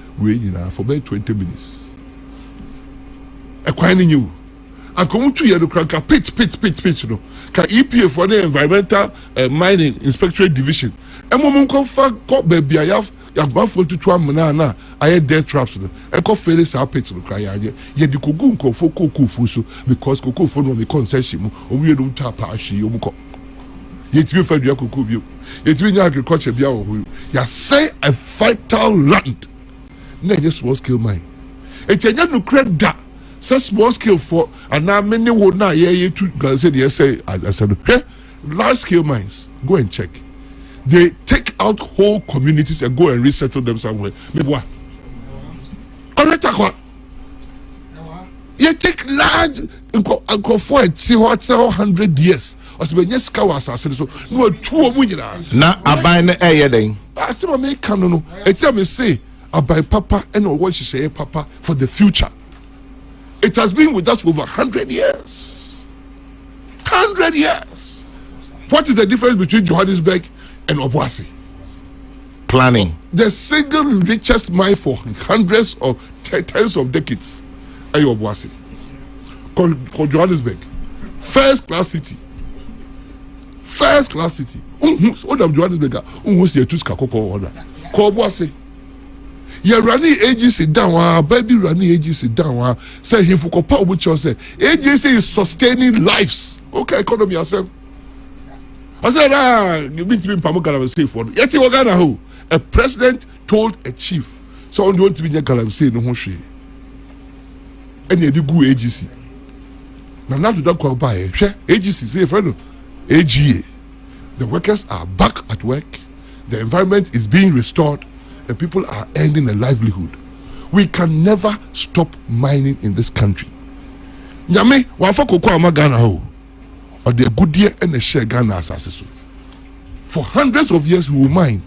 for about 20 minutes. Acquiring you. And come to the crank pit, you know. Can EPA for the Environmental Mining Inspectorate Division. And mom come for baby. I have gone for 2 months. I had dead traps. And go fail this pit to cry. Yet the Kugun for Coco Fuso because Coco for no concession. We don't tap Ashi. Yet you find your Coco view. Yet we agriculture. You say a vital land. Nay, just small scale mine. It's a young credit that. So small scale for and now many would not hear to say I said large scale mines. Go and check. They take out whole communities and go and resettle them somewhere. Maybe what? You take large and go for it, see what 100 years. Or so yes, cows are so no 2 million. Now I buy a day. I see what make canon. I tell me say I buy papa and what she say papa for the future. It has been with us for over 100 years. 100 years. What is the difference between Johannesburg and Obuasi? Planning. The single richest mine for hundreds of tens of decades. Ayo Obuasi. Called Johannesburg. First class city. First class city. Odam Johannesburg. Who's the two skakoko order? Called Obuasi. You running agency down, baby running agency down. Say he for power which you say agency is sustaining lives. Okay, economy yourself. I said, you mean to be Pamukara say for yet you Ghana who a president told a chief, so on you want to be Galam say no hoshi. Any of the good agency. Now not to that buy agency say friend AGA. The workers are back at work, the environment is being restored. And people are earning a livelihood. We can never stop mining in this country. Nyame, wafa koko ama Ghana ho. Or the good year and the share Ghana as. For hundreds of years we will mine.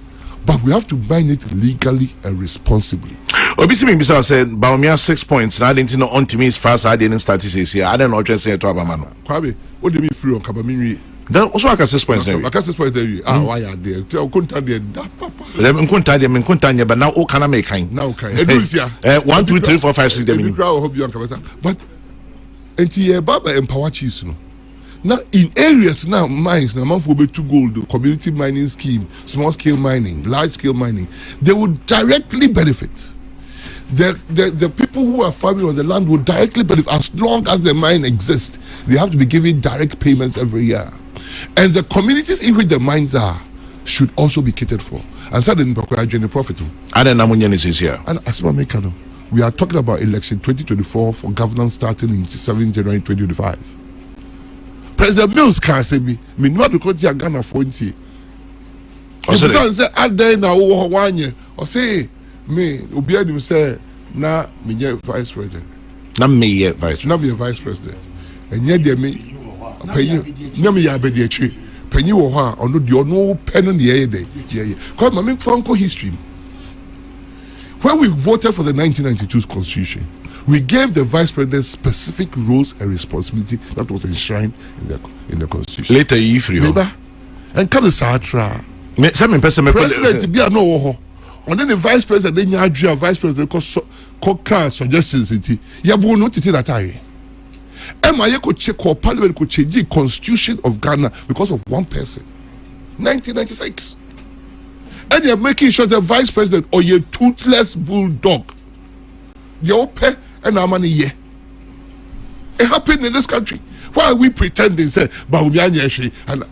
but we have to mine it legally and responsibly. Obviously, Mr. said, Baumia 6 points. I didn't know on to me as fast. I didn't start to say here. I don't know what you're saying to Abamano. Kwabe, what do you mean free on Kabamini? That also I can 6 points. I can 6 points there. Why are there? I couldn't tell you that, Papa. But now, oh, can I make kind? Now, okay. 1, 2, 3, 4, 5, 6, 7. But, and Baba empower chiefs, no. Now, in areas now, mines, now, man for to gold, community mining scheme, small scale mining, large scale mining, they would directly benefit. The people who are farming on the land will directly benefit as long as the mine exists. They have to be given direct payments every year. And the communities in which the mines are should also be catered for. And so then the profit. I don't know when is here. And as we are talking about election 2024 for governance starting in 7 January 2025. President Mills can say me not because you are Ghana for it. Or say, I day now 1 year. Or say, me, Obiadim say, na me vice president. Na me vice president. And yet, they me, Nami Yabedi tree. Penny or her, or no pen on the air day. Because my main Franco history. When we voted for the 1992 constitution, we gave the vice president specific roles and responsibility that was enshrined in the constitution. Later, you free and kind of Satra. President, be a no. And then the vice president, then you have vice president because suggestions. You will not take that eye. MIA could check or parliament could change the constitution of Ghana because of one person. 1996. And you're making sure the vice president or your toothless bulldog. Your pet and our money, yeah. It happened in this country. Why are we pretending, say, Baumianyashi and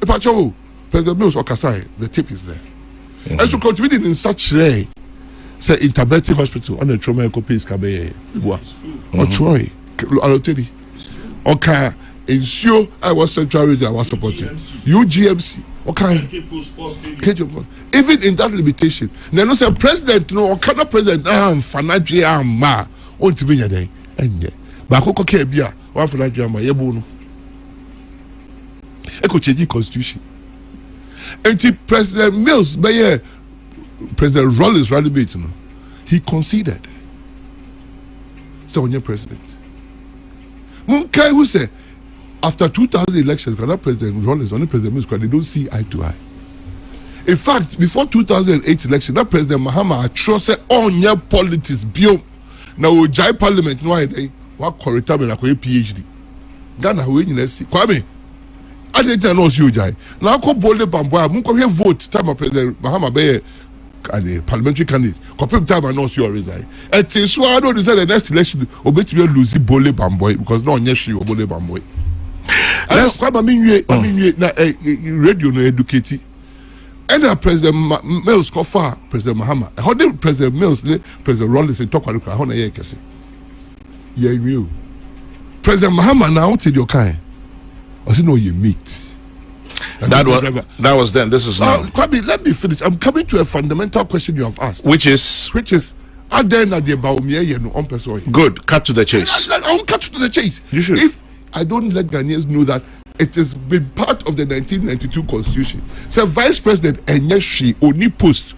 Pacho, President Mills or Kasai, the tip is there. Mm-hmm. And so contributing in such a say Interbetti Hospital on the trauma copies Kabe or Troy, Aloteri, okay, ensure I was central region I was supporting. UGMC, okay. Even in that limitation, they don't say president, no, or cannot president, Fanaji, ma, on to be a day, and yet. Bako Kebia, one for Nigeria, Yabuno. Echo change constitution. And President Mills, President Rollins rally meeting, he conceded. So when you're president, Munkai who said after 2000 elections, because President Rollins, only President Mills, they don't see eye to eye. In fact, before 2008 election, that President MAHAMA trusted on your politics. Now, Jai Parliament, no, what correct me like a PhD. Ghana, we need to see. Kwame, I didn't know you, Jai. Now, I call Bolde Bamboa, Munko vote, time of President MAHAMA Bay, and parliamentary candidate. Compare time I know you resign. And so I don't decide the next election, or better you lose Bolde Bamboy because no one yes, you Bolde Bamboy. That's why I mean, radio no educated. And President Mills called far President MAHAMA. How did President Mills, President Rollins, and talk about how they can say? Yeah, you. President MAHAMA now to your kind. I said, no, you meet. That was then. This is now. Kwame, let me finish. I'm coming to a fundamental question you have asked. Which is, are there not the Baumia no on person? Good. Cut to the chase. I'll cut to the chase. You should. If I don't let Ghanaians know that it has been part of the 1992 constitution. So Vice President Enyeshi only post.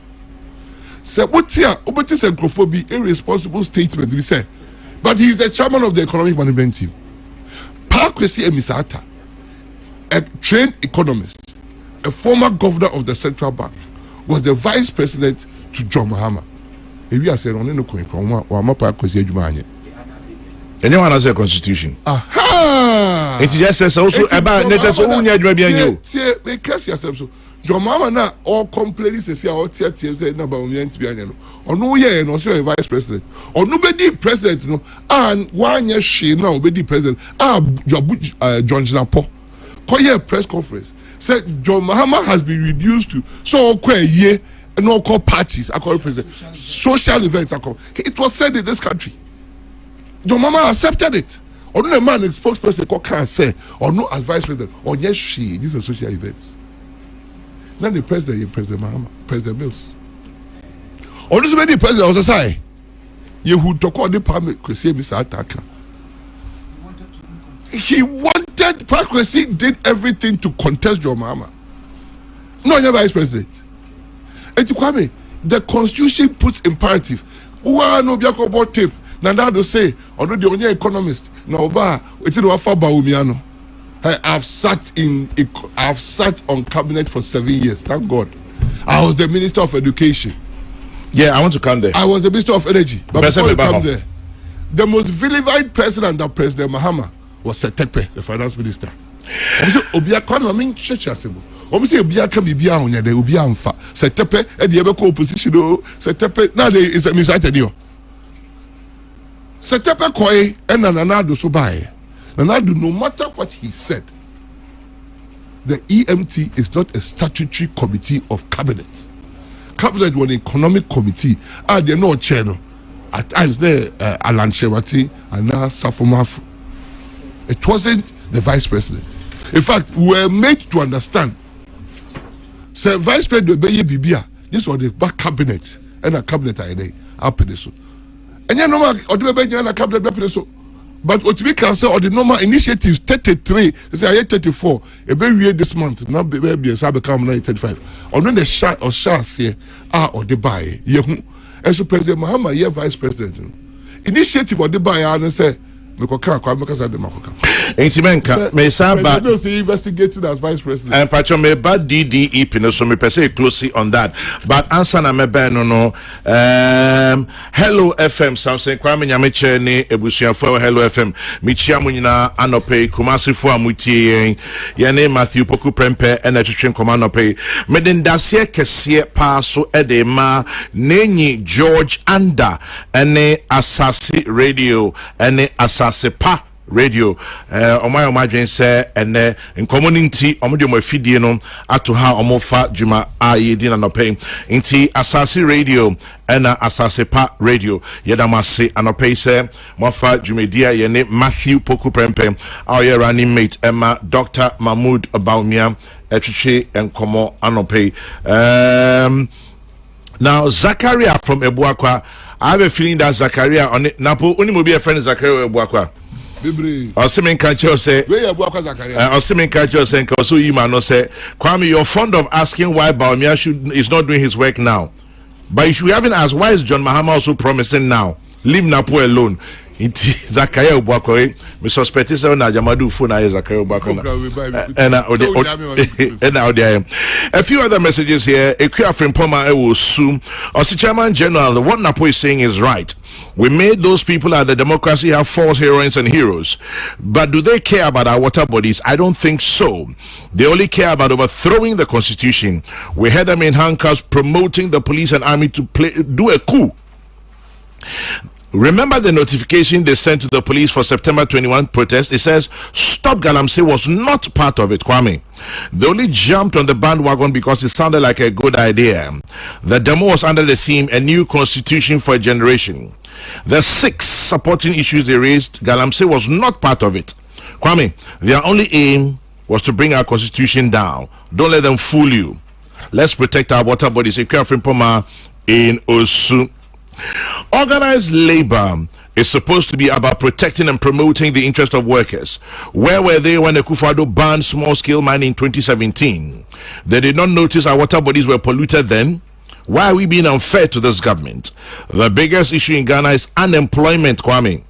So what's here? What is xenophobia? Irresponsible statement we say. But he is the chairman of the economic management team. Pakwesi Emisata, a trained economist, a former governor of the central bank, was the vice president to John Mahama. If you are saying only no coin from one Pakwesi Ejumanye. Anyone has a constitution. Aha! It just says also about letters only a drabian. See, because yourself so. John Mahama now all complaints say all say number on the NTB. Or no, yeah, no, so a vice president. Or nobody president, no, and 1 year she now be the president. John Napo. Call here press conference. Said John Mahama has been reduced to so year and all call parties, I call president. Social events, I call. It was said in this country. John Mahama accepted it. Or no man, the spokesperson can't say, or no as vice president, or yes, she, these are social events. Then the president, President Mahama, President Mills. Or this many president was a say, you who talk on the permit, could say Mr. Ataka. He wanted, Pakwesi did everything to contest John Mahama. No, you're vice president. Kwame, the constitution puts imperative. Uwa no biako about tape. Nandado say, although the only economist, no ba, it's no afa baumiano. I've sat on cabinet for 7 years. Thank God. I was the Minister of Education. Yeah, I want to come there. I was the Minister of Energy. But before you come there, the most vilified person under President Mahama was Setepe, the Finance Minister. Obia Kwame Amin Chechasebo. Obviously, Obia can be beyond the Obia Anfa. Setepe, and the Ebeko opposition. Setepe, now there is a misattenio. Setepe Koi and Nanado Subai. Nanado, no matter what he said, the EMT is not a statutory committee of cabinet. Cabinet was an economic committee. They're not channel. At times, there Alan Shewati and now Safomafu. It wasn't the vice president. In fact, we were made to understand. So, vice president Bibia, this was the back cabinet, and a cabinet I day. I'll pay this. And you know, or the baby and a cabinet. But what we can say, or the normal initiatives 33, they say I 34, a very weird this month, now baby, as I become 35. Or when the shot or shots here are or the buy. And so President Mahama, yeah, vice president. Initiative or the buy, and say, Intimenka, may Saba investigated as vice president. And Pacho may bad DDE pin, so me per se closely on that. But answer na me ben no. Hello FM, something Kwame Nyameche ne Ebusia for Hello FM. Michia Munina Anope, Kumasi for Amuti, Yane Matthew Poku Prempe, and a Chichen Comanope. Meden Dasia Kessie Paso Edema, Neni George Anda, and Asasi Radio, and Asasepa Radio. Omai Omajin say, and in community, Omodio Mofidie no, ato ha omofa Juma aye din anope. Inti Asasi Radio, and Asasepa Radio. Yedamasi anope say, Mofa Jumedia yene Matthew Poku Prempe, our running mate Emma, Dr. Mahmoud Baumia, Echiche and Komo anope. Now Zakaria from Ebuakwa. I have a feeling that Zakaria on it. Napo only will be a friend of Zakaria Ebuakwa. Osimen Kacho say, Osimen Kacho say, Kosu Imano say, Kwame, you're fond of asking why Baumia is not doing his work now. But if you haven't asked, why is John Mahama also promising now? Leave Napo alone. Inti Zakaria Ubwakwe, me suspect is na Jamadu fu na Zakaria Ubwakwe. A few other messages here. Ekia from Poma Ewosu, Osi Chairman General, what Napo is saying is right. We made those people at the democracy have false heroines and heroes. But do they care about our water bodies? I don't think so. They only care about overthrowing the constitution. We had them in handcuffs promoting the police and army to do a coup. Remember the notification they sent to the police for September 21 protest? It says, Stop Galamsey was not part of it, Kwame. They only jumped on the bandwagon because it sounded like a good idea. The demo was under the theme, A New Constitution for a Generation. The 6 supporting issues they raised, Galamsey was not part of it. Kwame, their only aim was to bring our constitution down. Don't let them fool you. Let's protect our water bodies. In Osu. Organized labor is supposed to be about protecting and promoting the interest of workers. Where were they when Akufo-Addo banned small-scale mining in 2017? They did not notice our water bodies were polluted then. Why are we being unfair to this government? The biggest issue in Ghana is unemployment, Kwame.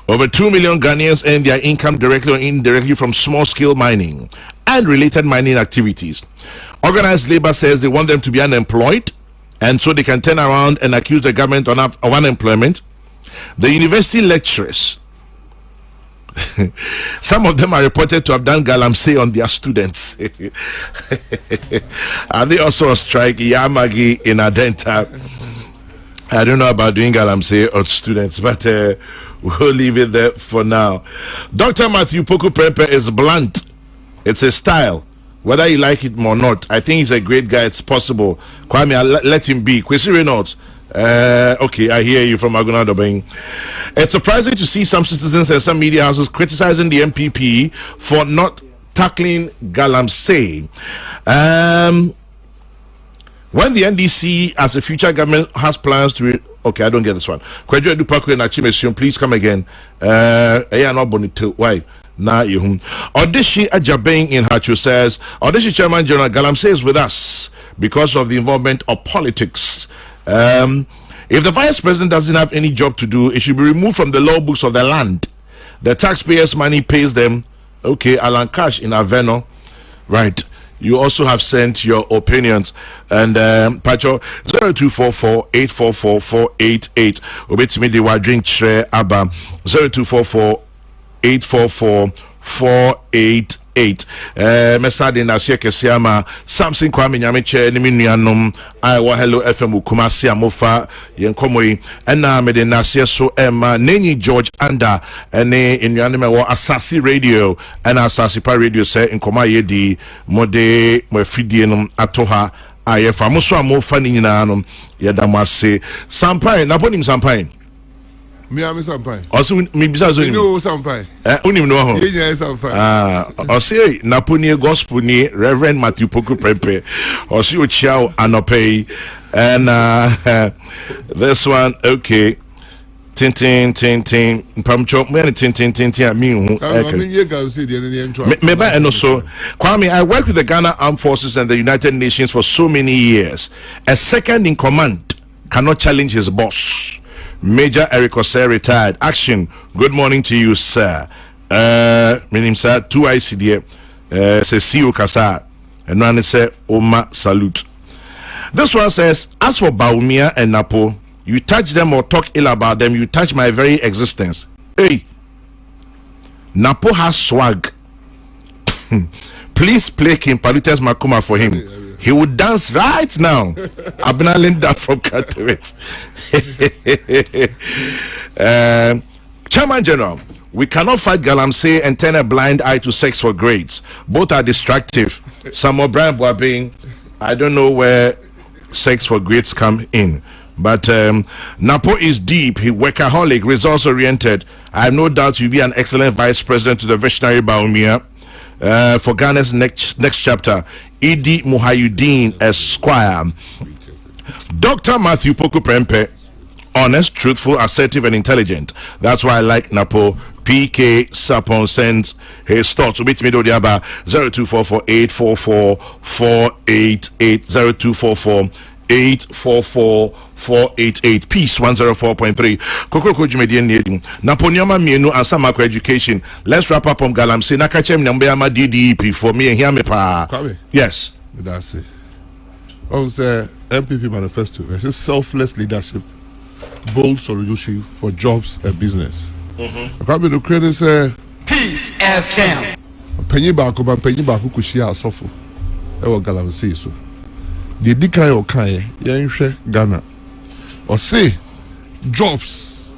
Over 2 million Ghanaians earn their income directly or indirectly from small-scale mining and related mining activities. Organized labor says they want them to be unemployed, and so they can turn around and accuse the government of unemployment. The university lecturers, some of them are reported to have done galamsey on their students. Are they also on strike? Yamagi in Adenta. I don't know about doing galamsey on students, but we'll leave it there for now. Dr. Matthew Poku Prempe is blunt. It's a style. Whether you like it or not, I think he's a great guy. It's possible. Kwame, let him be. Kwesi Reynolds. Okay, I hear you from Aguna Dobeng. It's surprising to see some citizens and some media houses criticizing the MPP for not tackling Galamsey. When the NDC, as a future government, has plans to... Okay, I don't get this one. Kwejo Edupaku and Achimesion, please come again. Why? Na Yehum. Odishi Ajabeng in Hachu says, Odishi Chairman General Galamsey is with us. because of the involvement of politics. If the vice president doesn't have any job to do, it should be removed from the law books of the land. The taxpayers' money pays them. Okay, Alan Cash in Aveno. Right. You also have sent your opinions. And Pacho 0244-844-488. Obetimi de wa drink tre aba 0244-844-488. Mesade na sie kesiama Samson Kwame Nyameche ni minuanom I wa hello FM Kumasi amofa yenkomoyi na mede na sie so Emma Nenyi George Anda ene enuanom wo Asasi Radio and Asasi Pa Radio say nkoma ye di mode mafidie no atoha ayefa muso amofa ni nyina no yedamase Sampai na bonim Sampai Me am Sampai. Also me bisa zo ni. No Sampai. Unim no ho. Yeah, Sampai. Ose Naponi gospel ni Reverend Matthew Poku Prempe. Ose Ochiao Anopei and this one okay. Tintin Pamcho me tintin me hu. Me ba eno so. Kwame, I worked with the Ghana Armed Forces and the United Nations for so many years. A second in command cannot challenge his boss. Major Eric Osei retired. Action. Good morning to you, sir. My name sir. 2 ICD. Say see you, Kasa. And one say Oma salute. This one says, as for Baumia and Napo, you touch them or talk ill about them, you touch my very existence. Hey, Napo has swag. Please play King Palute's Makuma for him. He would dance right now. Abna Linda from Katowice. Chairman General, we cannot fight Galamsey and turn a blind eye to sex for grades. Both are destructive. Samuel Brian Boabing, I don't know where sex for grades come in. But Napo is deep, he workaholic, results oriented. I have no doubt you'll be an excellent vice president to the visionary Baumia. For Ghana's next chapter, Idi Muhayuddin Esquire. Dr. Matthew Poku Prempe, honest, truthful, assertive, and intelligent. That's why I like Napo. PK Sapon sends his thoughts. Ubit me do diaba 0244-844-488 0244-844-488 Peace 104.3 Kokoko Jumedian Neding Naponyama Mienu and Samako Education. Let's wrap up on Galamsey. Nakachem Nambeama DDP for me and hear me pa. Yes. That's it. On the MPP manifesto, it's a selfless leadership, bold solution for jobs and business. I can't be the credit say Peace FM. Penny back who could share a sofa. I will Galamsey so. The Dikai or Kai, Yanshe Ghana. Or say jobs.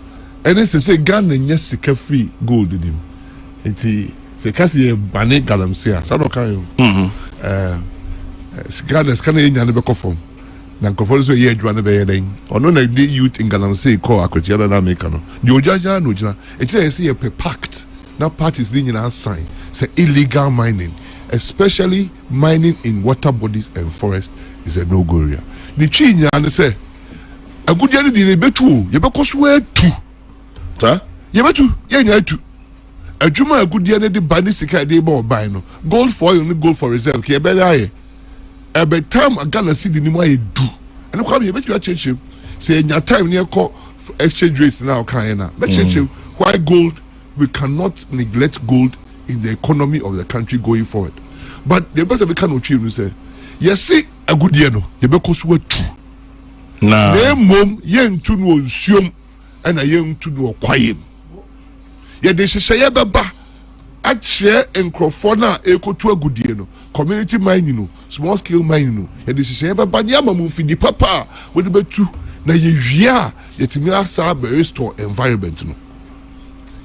And then say Ghana, yes, free gold in him. It's a Cassie Bane Galamsey. Sano Kayo. Ghana is kind of in the form. Nankofo so ye adwane be yeden ono na the youth in Galamsey call akotiala na make no the ojaja no jina e tell say a pact na parties dey nyina sign say illegal mining, especially mining in water bodies and forest, is a no go area. The chinya and say agudia ni dey betu ye bekoso atu sir ye betu ye nya atu adwuma agudia ne de bani sika dey bo buy no gold for oil, gold for reserve ke be there. Every time a Ghana see the name I do, and come here, bet you change him. Say in your time near call exchange rates now, Kayana. Bet change him. Why gold? We cannot neglect gold in the economy of the country going forward. But the best we can achieve, we say, yes, see a good year no. You be coswe true. Nah. The mom yen to no assume and a young to no quiet. Yeah, they say baba. At share and crofona equal to a good year no. Community mining no, small scale mining no. And this is a banyama move the papa with the two. Na ye via yet me asa restore environment no.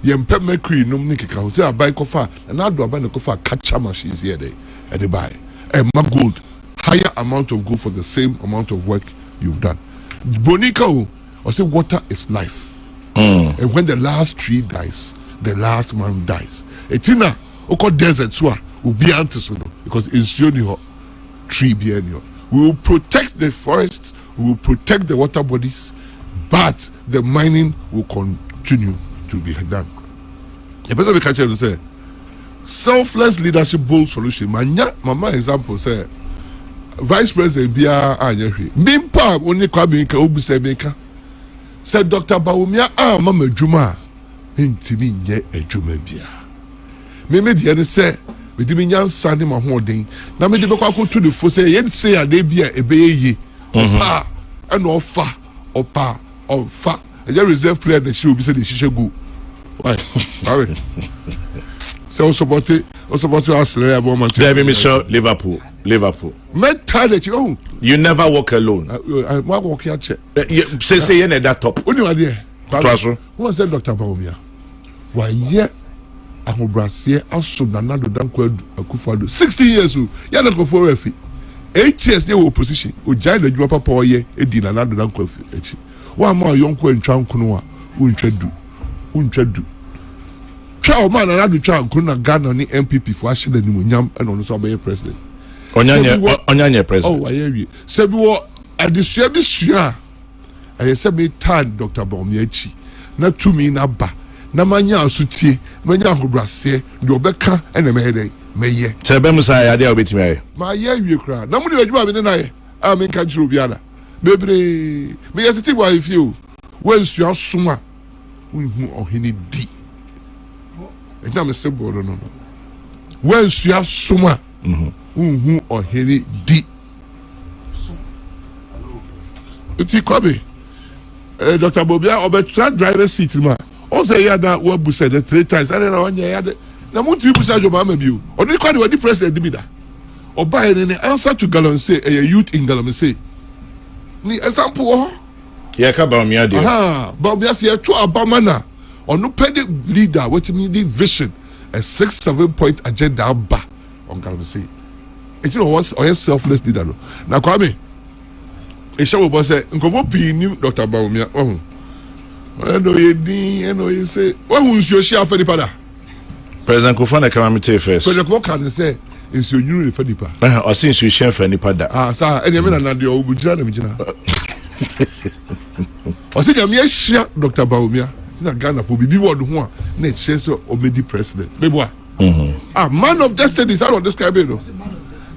Ye mpem mercury no nikika hotel buy kofa and now do buy no kofa catcher machines here there and they buy. And my gold, higher amount of gold for the same amount of work you've done. Bonica or say water is life. And when the last tree dies, the last man dies. Etina oko desert so will be antisono because it's your tree be any. We will protect the forests, we will protect the water bodies, but the mining will continue to be done. The person we catch to say selfless leadership bold solution. Mama example say vice president bia anyehwe bimpa oni kwabe nka obuse beka said Dr. Bawumia mama dwuma ntimi nye adwuma bia me de ne se me de nyansa ne mahoden na me de bekwa akoto de fo se ye se ade bia ebeye opa and opa a reserve player that she will be said she go. Why? So support to ask Mr. Liverpool. Met tired you. You never walk alone. I walk here check. Say you need that top. Only one there. Who was that Dr. Bawumia? Why yet I hope Brassier also Naana Opoku 60 years old. Ya not go for refi. 8 years they were opposition. Ojai the Juma Papa ye Naana Opoku. One more young queen Chan Kunua, Unchedu. Child man, another child couldn't gun on the MPP for actually the Yam and on the Subway president. Onyanya president. Oh, I hear you. Said we were at this year. I said, me tired, Dr. Bawumia. Not to me, Naba. Namanya Suti, Manya Hubrase, Dobeka, and a Mayday. May Sebemusai, I bit me. My year you cry. No money you have in the night. I'm in country Rubiana. Baby, me have to think why if you when's your summa or any D. It's not a simple no. When's your summa or any D. It's Kobe. Dr. Bobia or better driver seat, man. Also, you had that what said 3 times. I don't know when you had it. Now, what you say, your mama view, or they quite what the president did that. Or by any answer to Galon say, a youth in Galon say. Ni example ya ka Bawumia de Bawumia say to abamana on no pedi leader what mean the vision a 6-7 point agenda ba on can say it was or selfless leader no na kwame e show boss say nkofo pi ni Dr. Bawumia no ye din no ye say what who nsuo share for the pada President Kufana Calamity first President Kufana say nsuo nyuru for the pada o sin nsuo share for the pada sir ene me na de o bujira na mjina o say me share Dr. Bawumia na Ghana for bibi word ho a na che say o medi president bebo man of destiny is how to describe it no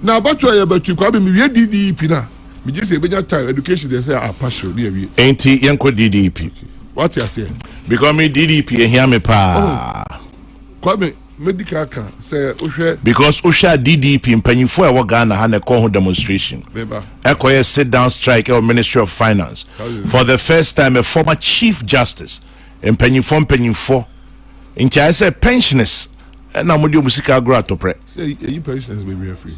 na about to ya betu kwa be me wie DDP na me just say benya time education they say passion na wie enti yenko DDP what you say because me DDP here me pa kwa me medical can say ohwe because ohwa DDP mpanyifo e wo Ghana ha na call ho demonstration ekoye sit down strike or Ministry of Finance for the first time a former Chief Justice mpanyifo nti I say pensioners na mo de musika agro atopre say you pensioners will be free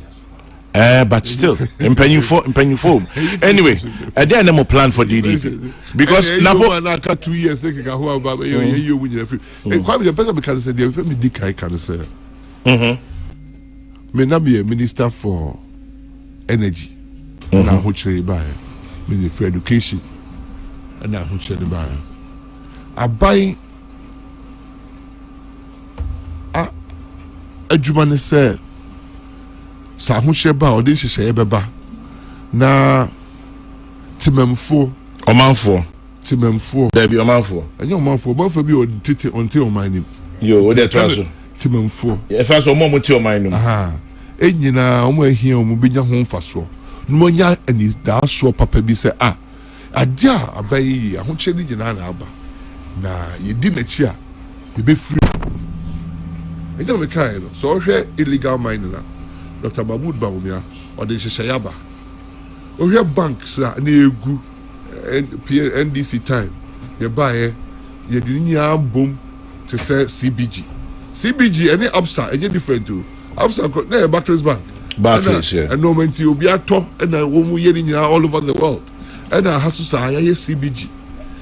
but still mpanyifo anyway then mo plan for DDP because NAPO na ka 2 years they can go about you win free and quite the person because say they me dikai can say me na be a minister for energy na ho chere ba me for education na ho chere ba abai adwuma ne say sa ho chere ba o de hyehyɛ beba na timamfo there be omanfo enyo omanfo bo fa bi o tete onte omanim yo o de traso timamfo e fa so mo ti omanim enyina omo ahia omo benya ho mfaso no mo nya ani da so papa bi se ade a abayi ho chere nyina na aba na yedi machi a ye be free ejo me kai no so hwe illegal mining na Dr. Bawumia or the Shayaba. We have banks na egu NDC time. You buy you didn't boom to say CBG any upside any different too. Upside na Barclays Bank. Barclays, yeah. And no man to be a top and woman yelling all over the world. And I has to say CBG.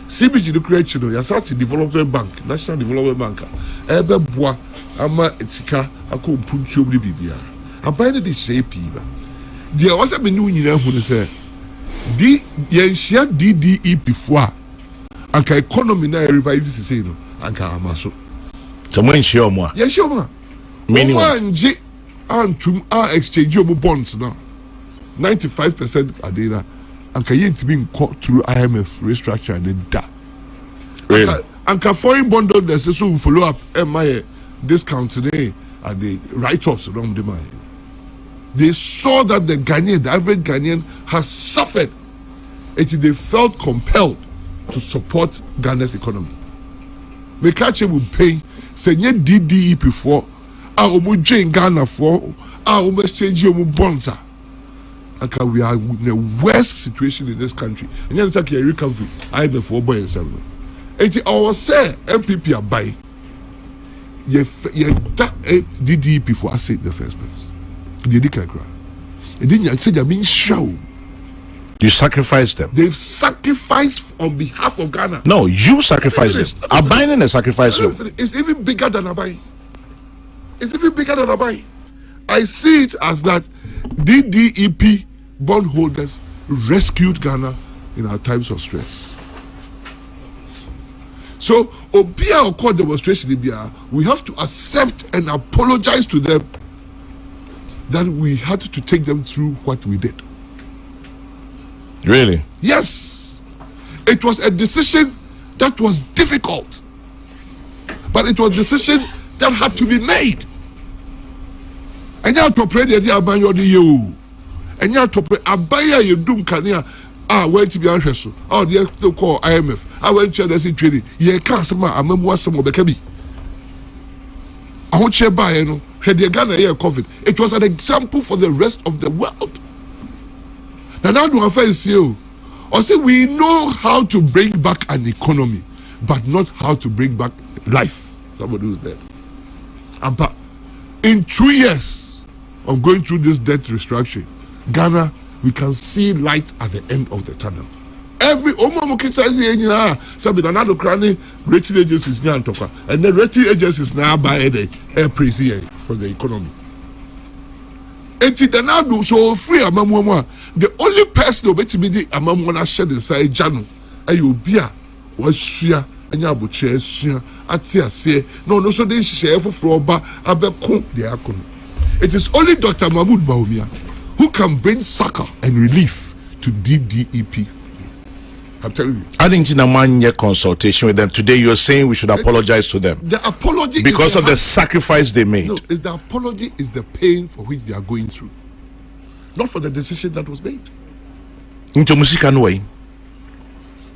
CBG the creation you start development bank, National Development Bank. Ebe boa ama etika akọ punti obri bibia. Abai de shape ba. Dia wasa me nu nyina hu ne say di yenhia DDE before anka economy na revise say no anka amaso. Somo enhia omo a. Yenhia omo. Minimum. Anje antum exchange omo bonds now. 95% adena anka yentimi nko through IMF restructure and da. Anka foreign bond holders so follow up my discount today at the write-offs around the money. They saw that the average Ghanaian has suffered. And they felt compelled to support Ghana's economy. We catch him with pain. Say, DDE before. Omu Jane Ghana for. Omu exchange omu bonza. And we are in the worst situation in this country. And then it's like a recovery. I before boy and seven. And our say MPP are buying. DDE before I said the first place. They didn't cry. And then you said you're being show. You sacrificed them. They've sacrificed on behalf of Ghana. No, you sacrificed them. Abai and sacrifice you. It's even bigger than Abai. It's even bigger than Abai. I see it as that DDEP bondholders rescued Ghana in our times of stress. So, Obia or court demonstration, we have to accept and apologize to them that we had to take them through what we did. Really? Yes. It was a decision that was difficult. But it was a decision that had to be made. And you have to pray the idea you. And you have to pray abaya you doom kania. Wait to be anxious. They still call IMF. I went to the training. Ye can't some amemwa some of the kebi. I won't share by you know. Had the Ghana here COVID. It was an example for the rest of the world. Now do offense you. Or say we know how to bring back an economy, but not how to bring back life. Somebody who's there. And in 2 years of going through this debt restructuring, Ghana, we can see light at the end of the tunnel. Every rating agencies now and the rating agencies now buy the air praise for the economy. So free the only person who bet me among one shed inside Janu, Ayubia was Shia and Yabuche Shia Atia say no so they share for Froba Abekun the Akun. It is only Dr. Mahmoud Bawumia who can bring succor and relief to DDEP. I'm telling you. I didn't in a 1 year consultation with them. Today you're saying we should apologize to them. The apology because of the sacrifice they made. No, the apology is the pain for which they are going through. Not for the decision that was made. Into music and way.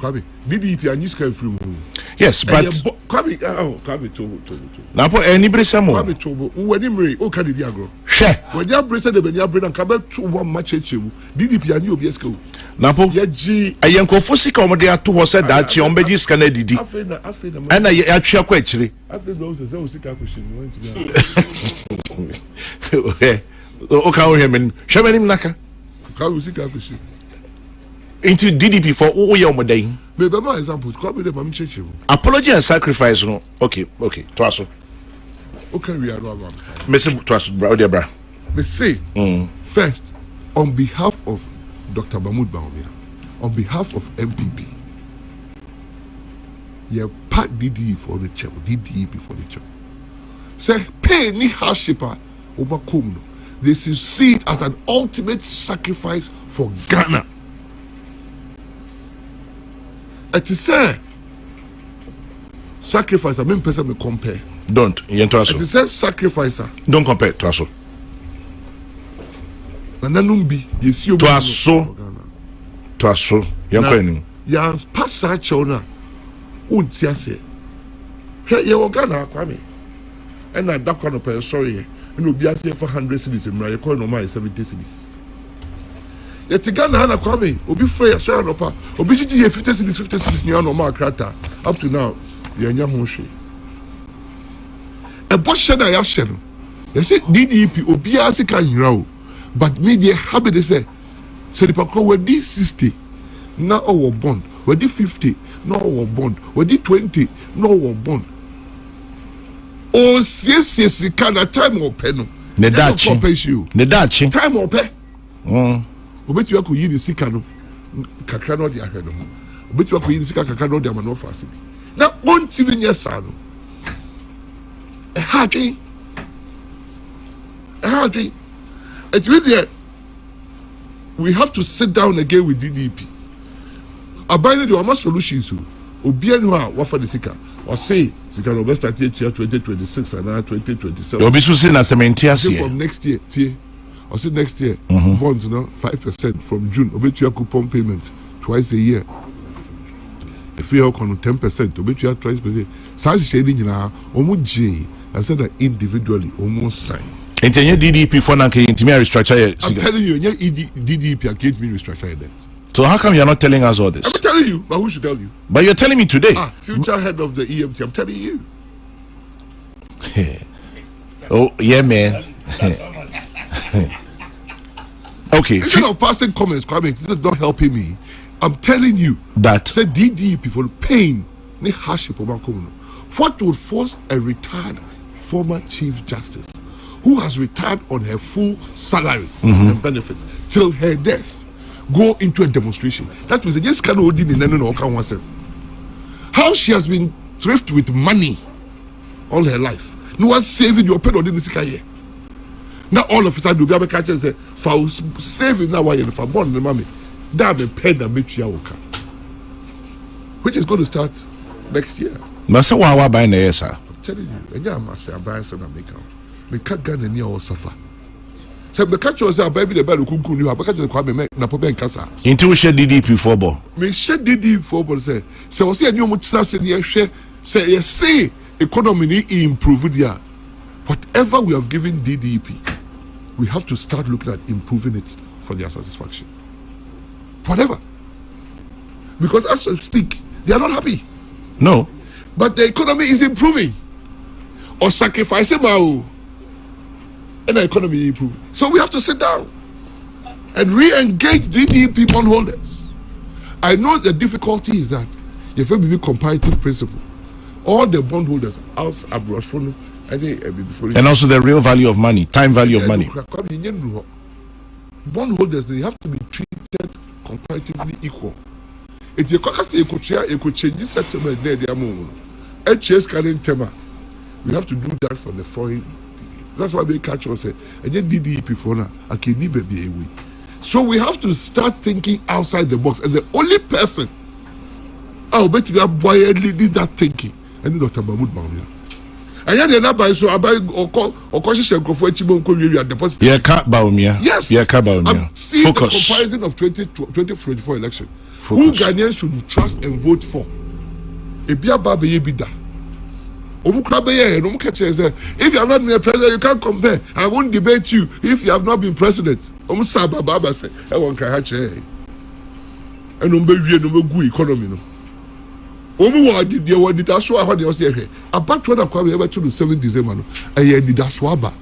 DDEP and you can free. Yes, but Kwabi to. Napo anybody some more. Kwabi to when you marry, oh, can you agro? When you are president, when you are bringing Kabe to one match, DDP and you be school. Napo, I am Kofusi Comedy at 2 was said that she ombeji scanner did. And I actually quite. I think those is a question. Okay, him Shamanim Naka. How was it? Into DDP for all your day. Maybe my example, copy the Mammy Church. Apology and sacrifice. No, okay, Twasso. Okay, we are not. Mr. Twasso, Bra. Let's say, first, on behalf of Dr. Mahmoud Bawumia, on behalf of MPP, you part DDE for the chap, DDEP for the chap. Say, pay ni hardship over Kumno. They see it as an ultimate sacrifice for Ghana. It is a sacrifice. I mean, person may compare. Don't. It is a sacrifice. Don't compare to us. And then be you see to us so. Young penny. Yans pass such honor. Untia say. Here you are Ghana, Kwame. And I duck on a person. Sorry. You know, be asking for 100 cities in my economy 70 cities. Yet Ghana Hana Kwame, Obi Frey, a share of Obi 50 cities near no more crata. Up to now, you're young Hoshi. A boss shed I ask you. They say DDEP, Obi Asika, you know, but media habit they say the Pako were D 60, now our bond, were D 50, no our bond, were D 20, no our bond. Oh, yes, can a time or pen. Nedachi. Time or pay. Obet you could eat the Sikano, Kakano, the Aheno. Obet you could eat the Kakano, the Manofasi. Now, 1 year son. A hearty. It's really we have to sit down again with DDP. Abide the solutions. Obianwa, what for the Sika, or say, Sika will start 2026 and 2027. You'll be soon as a maintainer from next year. Or say next year, bonds, 5% from June. Obey your coupon payment twice a year. If you have 10%, obey your twice per year. Such shading now, almost J. I said that individually, almost sign. And then your DDP for now, restructure. I'm telling you, your DDP can't be restructured that. So how come you're not telling us all this? I'm telling you, but who should tell you? But you're telling me today. Future head of the EMT, I'm telling you. Oh, yeah, man. Okay. Instead of passing comments, this is not helping me. I'm telling you that say DDP for pain, ne hardship. What would force a retired former Chief Justice who has retired on her full salary and benefits till her death go into a demonstration? That means just kind of in how she has been thrifted with money all her life. No one saving your pen or didn't see. Now all of a sudden you'll be able to catch and say, for saving now, why you're for born the mommy, that be pen and make you which is going to start next year. Masa wa buy na sir. I'm telling you, and yeah, must say buy some America. Me can't get any or suffer. So me catch you say baby the bad kunku you have catch the kwame me na po ben kasa. Into share DDP for ball. Me share DDP for ball say we see any much say dey hwe say you see economy ni improve there. Whatever we have given DDP, we have to start looking at improving it for their satisfaction. Whatever. Because as we speak, they are not happy. No. But the economy is improving. Or sacrificing and the economy improve. So we have to sit down and re-engage DDP bondholders. I know the difficulty is that if we be comparative principle, all the bondholders out abroad and also the real value of money, time value of money. Bondholders, they have to be treated comparatively equal. If you could change this settlement there, HS current tema, we have to do that for the foreign. That's why they catch us say, and then DDP for now, I can be away. So we have to start thinking outside the box. And the only person I'll bet you are buoyantly did that thinking, and Dr. Mahmoud Mawia. And yet, the buy so I buy or cautious and for deposit. Yeah, Baumia. Yes, yeah, Baumia. See the comparison of 2024 election. Who Ghanaians should trust and vote for? Ebia Babe Yebida. If you have not been a president, you can't compare. I won't debate you if you have not been president. Baba say, I won't catch and economy. Did that show what they was here? About 12 o'clock, ever to the 7th December. A year did that swaba.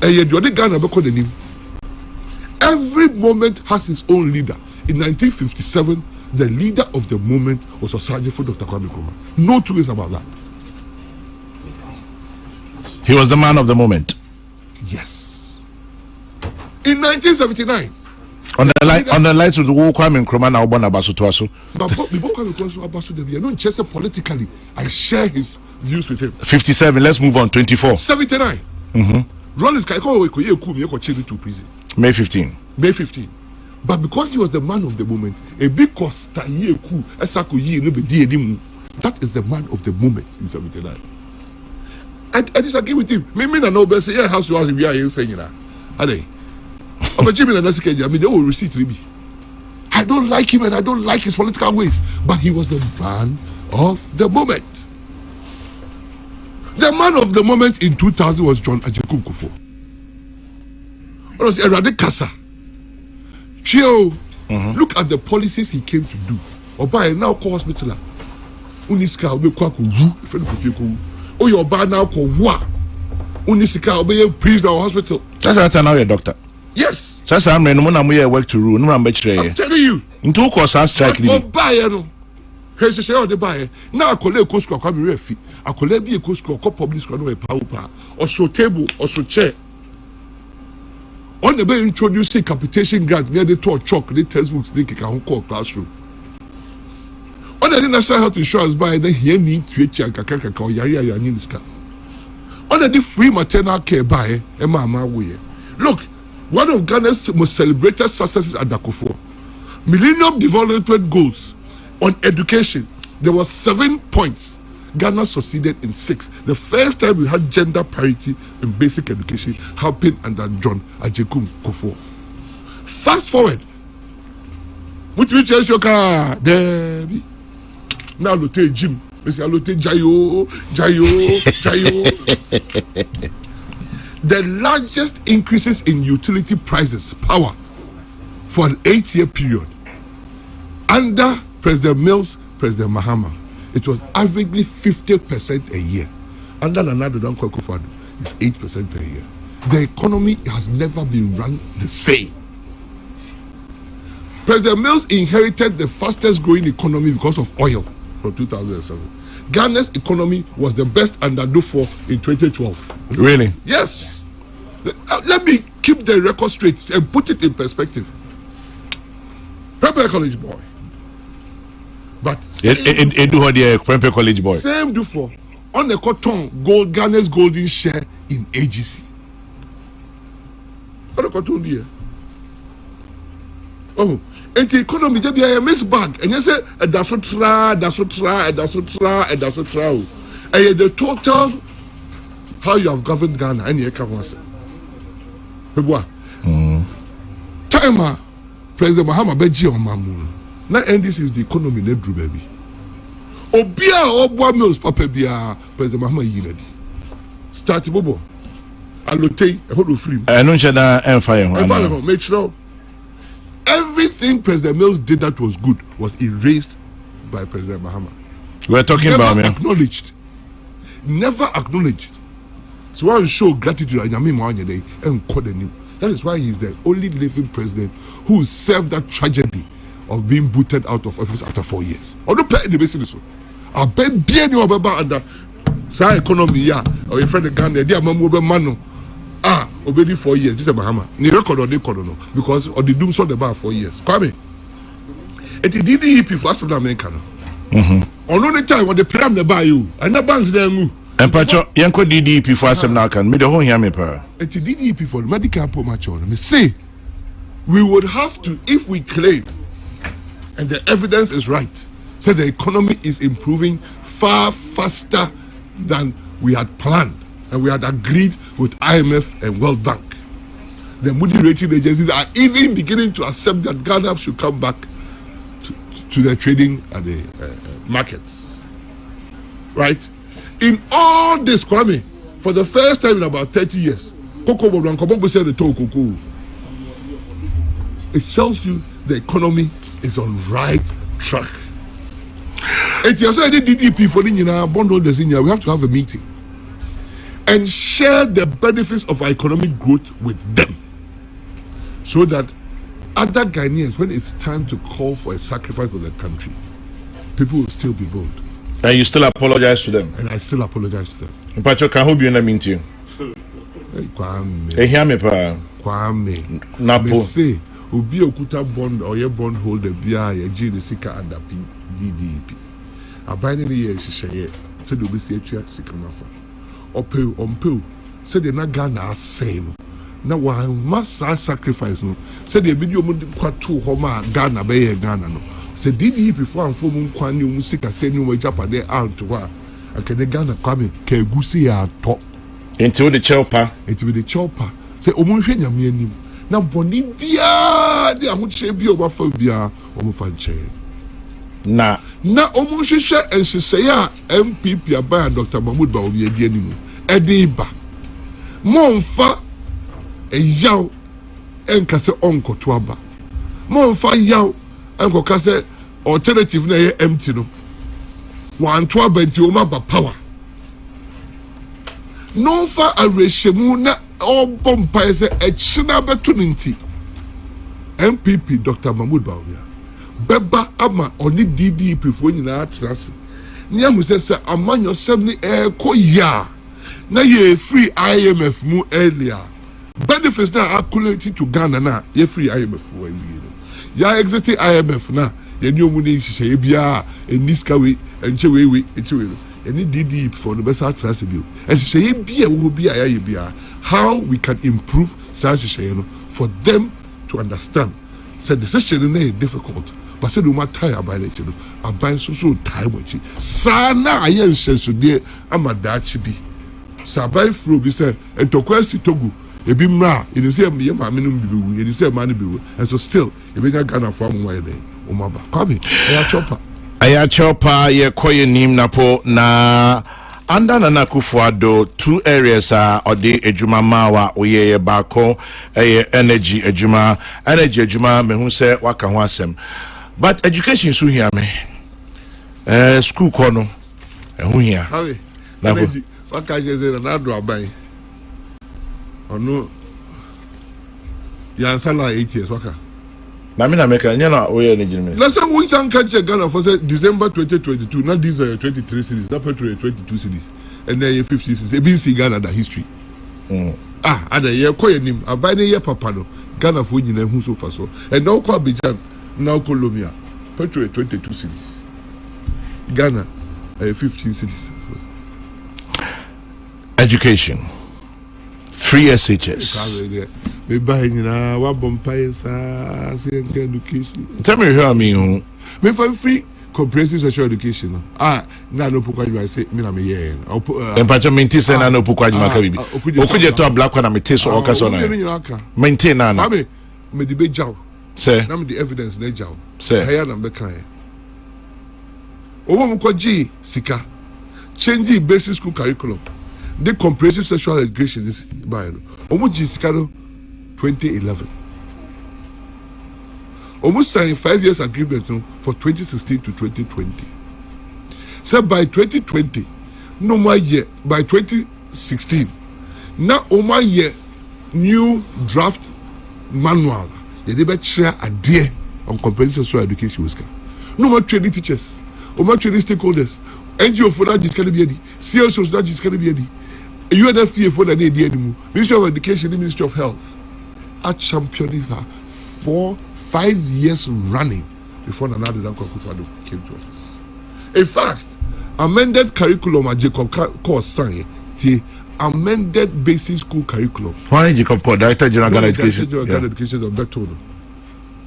A year, the other Ghana because the name. Every moment has its own leader. In 1957, the leader of the moment was Osaje for Dr. Kwame Nkrumah. No two ways about that. He was the man of the moment. Yes. In 1979. On the lights of the war, Kwame Nkrumah now born about Sutuasu. But before Kwame Nkrumah, no, just politically, I share his views with him. 57. Let's move on. 24. 79. Rollins Kaiko to prison. May 15. May 15. But because he was the man of the moment, a big Costa Yeku, that is the man of the moment in 79. I disagree with him. Me and nobody say, yeah, house to house, we are saying that. Are they? They will receipt me. I don't like him and I don't like his political ways, but he was the man of the moment. The man of the moment in 2000 was John Ajekun Kufuor. It was Erade Kasa. Chio, look at the policies he came to do. Oba now call hospital. Uniska obe kwaku wu, ifenu kufieku. Oyo oba now call wa. Unisika obe priest or hospital. That's now your doctor. Yes. That's how I'm work to rule. I'm telling you. Into course I strike you. Buy no. Crazy say the buy. Now I collect cost school kwa me refi. I collect be a cost school ko public school no power or so table or so chair. On the way introducing capitation grant near the to chalk the textbooks they can call classroom. On the national health insurance buy then here need to kakaka or yari yani this car. On the free maternal care buy mama way. Look, one of Ghana's most celebrated successes at Dakufo. Millennium Development Goals on education. There were 7 points. Ghana succeeded in 6. The first time we had gender parity in basic education happened under John Ajekum Kufuor. Fast forward. Which is your car? Debbie. Now look at Jim. Mr. Alote Jayo. The largest increases in utility prices, power, for an 8-year period. Under President Mills, President Mahama, it was averagely 50% a year. Under Naana Opoku Agyemang, it's 8% per year. The economy has never been run the same. President Mills inherited the fastest growing economy because of oil from 2007. Ghana's economy was the best under NAPO in 2012. Really? Yes. Let me keep the record straight and put it in perspective. Prepare college boy. But Prempeh College boy. Same do for on the cotton gold Ghana's golden share in AGC. On the cotton here. Oh, and the economy they be a mess bag. And you say that's so tra. And the total how you have governed Ghana and you can say. Time President Mahama Beji on Mamu. Now NDC is the economy they drew baby. Obia Obwa Mills Papa Bia President Mahama Yinedi. Start Bobo. Alote a whole free. I don't share that empire. Make sure everything President Mills did that was good was erased by President Mahama. We're talking about me. Never acknowledged. So I will show gratitude and that is why he is the only living president who served that tragedy of being booted out of office after 4 years. On the play the basis I bet bien you under sa economy ya or your friend Ghana dia mamu mano obedi 4 years this is Mahama ni record or they no because or the doom saw the bar 4 years kwame it did DDP for South America no on the time when the pram the buy you and the banks there mu and pacho yanko DDP for asem na kan me the whole hear me pa it DDP for medical poor match on me say we would have to if we claim and the evidence is right so the economy is improving far faster than we had planned and we had agreed with IMF and World Bank. The Moody rating agencies are even beginning to accept that Ghana should come back to the trading at the markets. Right? In all this, Kwame, for the first time in about 30 years, it tells you the economy is on right track. It is already DDP for the bondholders in here. We have to have a meeting and share the benefits of our economic growth with them so that other Ghanaians, when it's time to call for a sacrifice of the country, people will still be bold. And you still apologize to them? And I still apologize to them. Pacho, can hold you in a meeting? Kwame. Hear me, pa. Kwame. NAPO. Say, Ubi Okuta bond or your bond holder via your G Sika and the DDP. A binary year, she said, said, we see a Sikamafa. Or pay on pill. Said they're not Ghana same. Now one must sacrifice no. Said the video quite two Homa Ghana Bay Ghana no. Said DDP before and for Kwan you Musika send you Japan there out to her. And can the Ghana come in Kegusi are top. Into the chopper. It will be the chopper. Say Omonshenya Mianim. Now Bonibia, they are much be over for Bia, Omofanche. Na Omonshesha and Sisaya MPP by Dr. Mahmoud Baobi Edianimu. Ediba. Monfa a yaw and Kase Onko Twaba. Monfa yaw and Kase alternative na empty no. One twaba and Tioma power. No fa a reshemuna or bompise a china betuninti. MPP Dr. Mahmoud Baobi. Beba ama only DDP for you na atrasi. Niamu say among your 70 ko ya. Na ye free IMF mu earlier. Benefits na accumulated to Ghana na ye free IMF when you. Ya exit IMF na ye new money shisha bia en niska we en chewe echewe. Any DDP for the best atrasi bill. And shisha bia wo bia ya bia. How we can improve shisha for them to understand. Said the decision is difficult. but say no matter aban echi no aban so tie wachi sa na aye nsensude amadachi bi sabai fro bi say entokwasi togu ebi mra you say me ma me no biwu you say ma no biwu and so still e be Ghana for am why dey o ma ba kwabe aya chopa ye koye nim napo na anda Nana Akufo-Addo 2 areas are ode ejuma mawa oye bako energy ejuma me hu say waka ho asem but education so here me school kono hu here energy waka je say na do aban ono ya sala 8 years waka na me na make anya na oye energy me let's say we can catch Ghana for say December 2022 not these 23 cities not 22 cities and then 50 cities e be see Ghana that history and then ye koye nim aban ye papa no Ghana for nyina hu so fa so and now ko Abidjan now Colombia 22 cities Ghana 15 cities education free SHS me buy nyina wa bompai sa education tell me who I mean me for free comprehensive sexual education Naana Opoku Agyemang say me na me here empacho maintain say Naana Opoku Agyemang ka bibi okuje to black one na me so oka so na maintain na me di be jaw say na me the evidence na jaw say haya na be kan owo mo ko ji sika change the basic school curriculum the comprehensive sexual education is by omo ji sika 2011 almost signed 5 years agreement for 2016 to 2020. So by 2020, no more year. By 2016, now over year new draft manual. You never share a day on comprehensive sexual education. No more training teachers, no more training stakeholders. NGO for that is going to be any. CSO that is going to be any. UNFPA for that any anymore. Ministry of Education, Ministry of Health. Are championing her 5 years running before Naana Akufo-Addo came to office. In fact, amended curriculum at Jacob course sang the amended basic school curriculum. Why Jacob Court, Director General Ghana Education? Ghana Education of that told.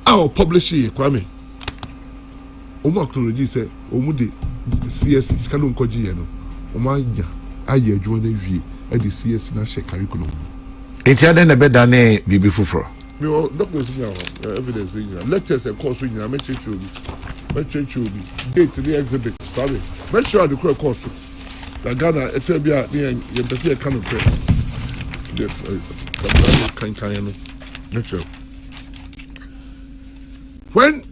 Our publishing Kwame. Omo technology say omo de CS kanu nkoji ye no. Omo anya aye adwuma na wie e de CS na share curriculum. Enti ade na beda na bibi fufuro. Me doctors evidence lectures and course we na check obi date the exhibit sorry make sure the course that Ghana eto bia ye pese e kan pre the kan no natural when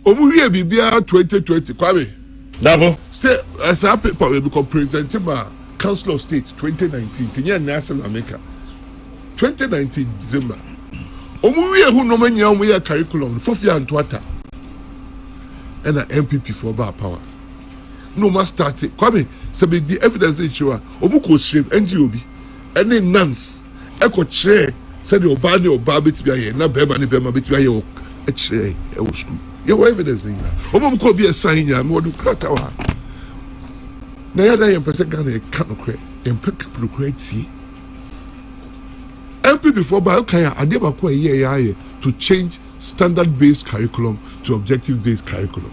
omuwie bibia 2020 kwabe Dabo stay as a paper will become presented by Council of State 2019 tinya national America 2019 December omuwie hu no manya omu ya curriculum fofia ntwata and a MPP for bar power no ma start kwame sabi the evidence dey show omu ko stream NGO bi any nuns e ko chere say the oba ni oba betibia ye na bema ni bema betibia ye o e chere e wo school ye wo evidence dey omu ko bi e sign nya me wodu krata wa na ya da ye pese Ghana e ka no kre e pek procreate MP before by okay adeba ko ye to change standard based curriculum to objective based curriculum.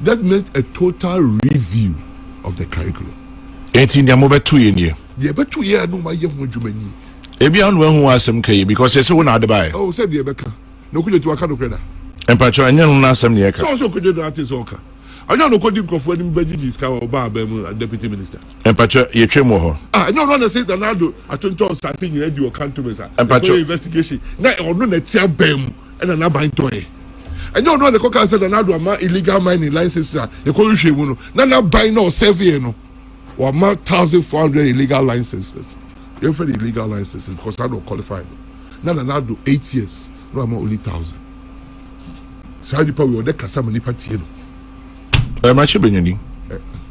That meant a total review of the curriculum. 18 ya mo betu ye nie. Ye betu ye no ma ye ho dwumani. Ebi anu ehu asem kai because say we na adeba. Oh said ye beka. No kujo tu aka no kreda. Empacho anya no na asem ne ka. So kujo do ati so ka. Anya no kodi nkofo ani mbagiji ska oba ba mu deputy minister. Empacho ye twem ho. No na say Ronaldo atonto starting ye di o cantonment. Empacho investigation. Na ono na tia bam and na ban toy. And you know the coca said Ronaldo ama illegal mining licenses e ko hwe mu no na buy no serve no or ma 1400 illegal licenses. You for the illegal licenses because I don't qualify. Na Ronaldo 8 years no ama only 1000. So the power we dey kasa mani party no. Mache benyani.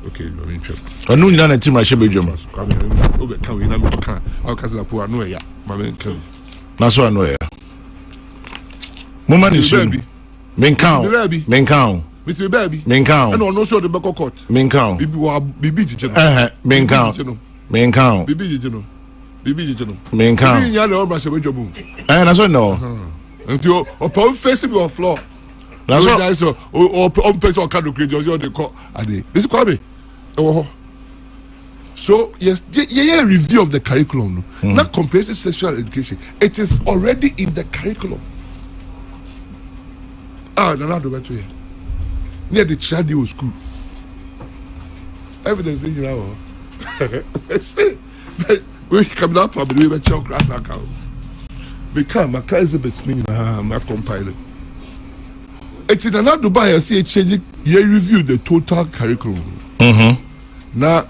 Okay, you are in trouble. Onu nyina na team mache bedwam. Come here. Obe kan we na me kan. How kasa po anu ya. Ma me kan. Na so anu ya. Mo mani so. Menkan. Mr. Baby. Menkan. And no so the back court. Menkan. Bibi jije no. Menkan. Menkan. Bibi jije no. Menkan. Bibi nya na o bra se bedwam. Na so no. Until upon facing your floor. That's No, what. guys, or on person or kind of create just they call. This is Kwame. Oh. So yes, yeah, review of the curriculum. No? Not comprehensive sexual education. It is already in the curriculum. Nana do better here. Near the child school. Evidence in you know. We come up with a child class account. Become a Elizabeth me na compiler. It's in another Dubai. I see a change. You review the total curriculum. Now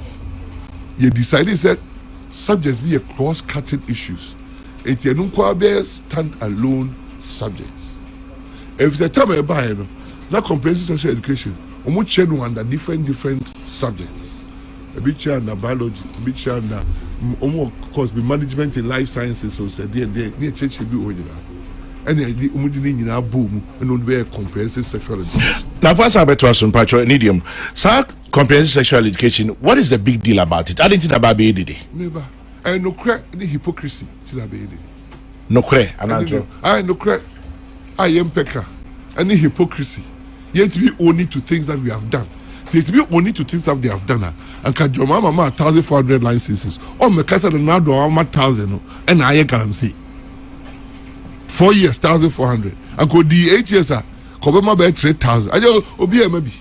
you decided that subjects be a cross-cutting issues. It's a non-qualified stand-alone subjects. If it's a time I buy, not comprehensive sexual education, we must share under different subjects. A bit share under biology, a bit share under, of course, the management in life sciences. So say they change should be original. And the umudini boom and on very comprehensive sexual education. Now, first, I bet to us on patro idiom. Sir, comprehensive sexual education. What is the big deal about it? I didn't think about BADD. Never. I no crack the hypocrisy. No crack. I no crack. I am Pekka. Any hypocrisy. Yet we own it to things that we have done. See, it we own it to things that they have done. And can your mama 1,400 licenses? Or my cousin and now do 1,000. And I can see 4 years 1,400. And could the 8 years cover my bed 3,000. I just obey maybe.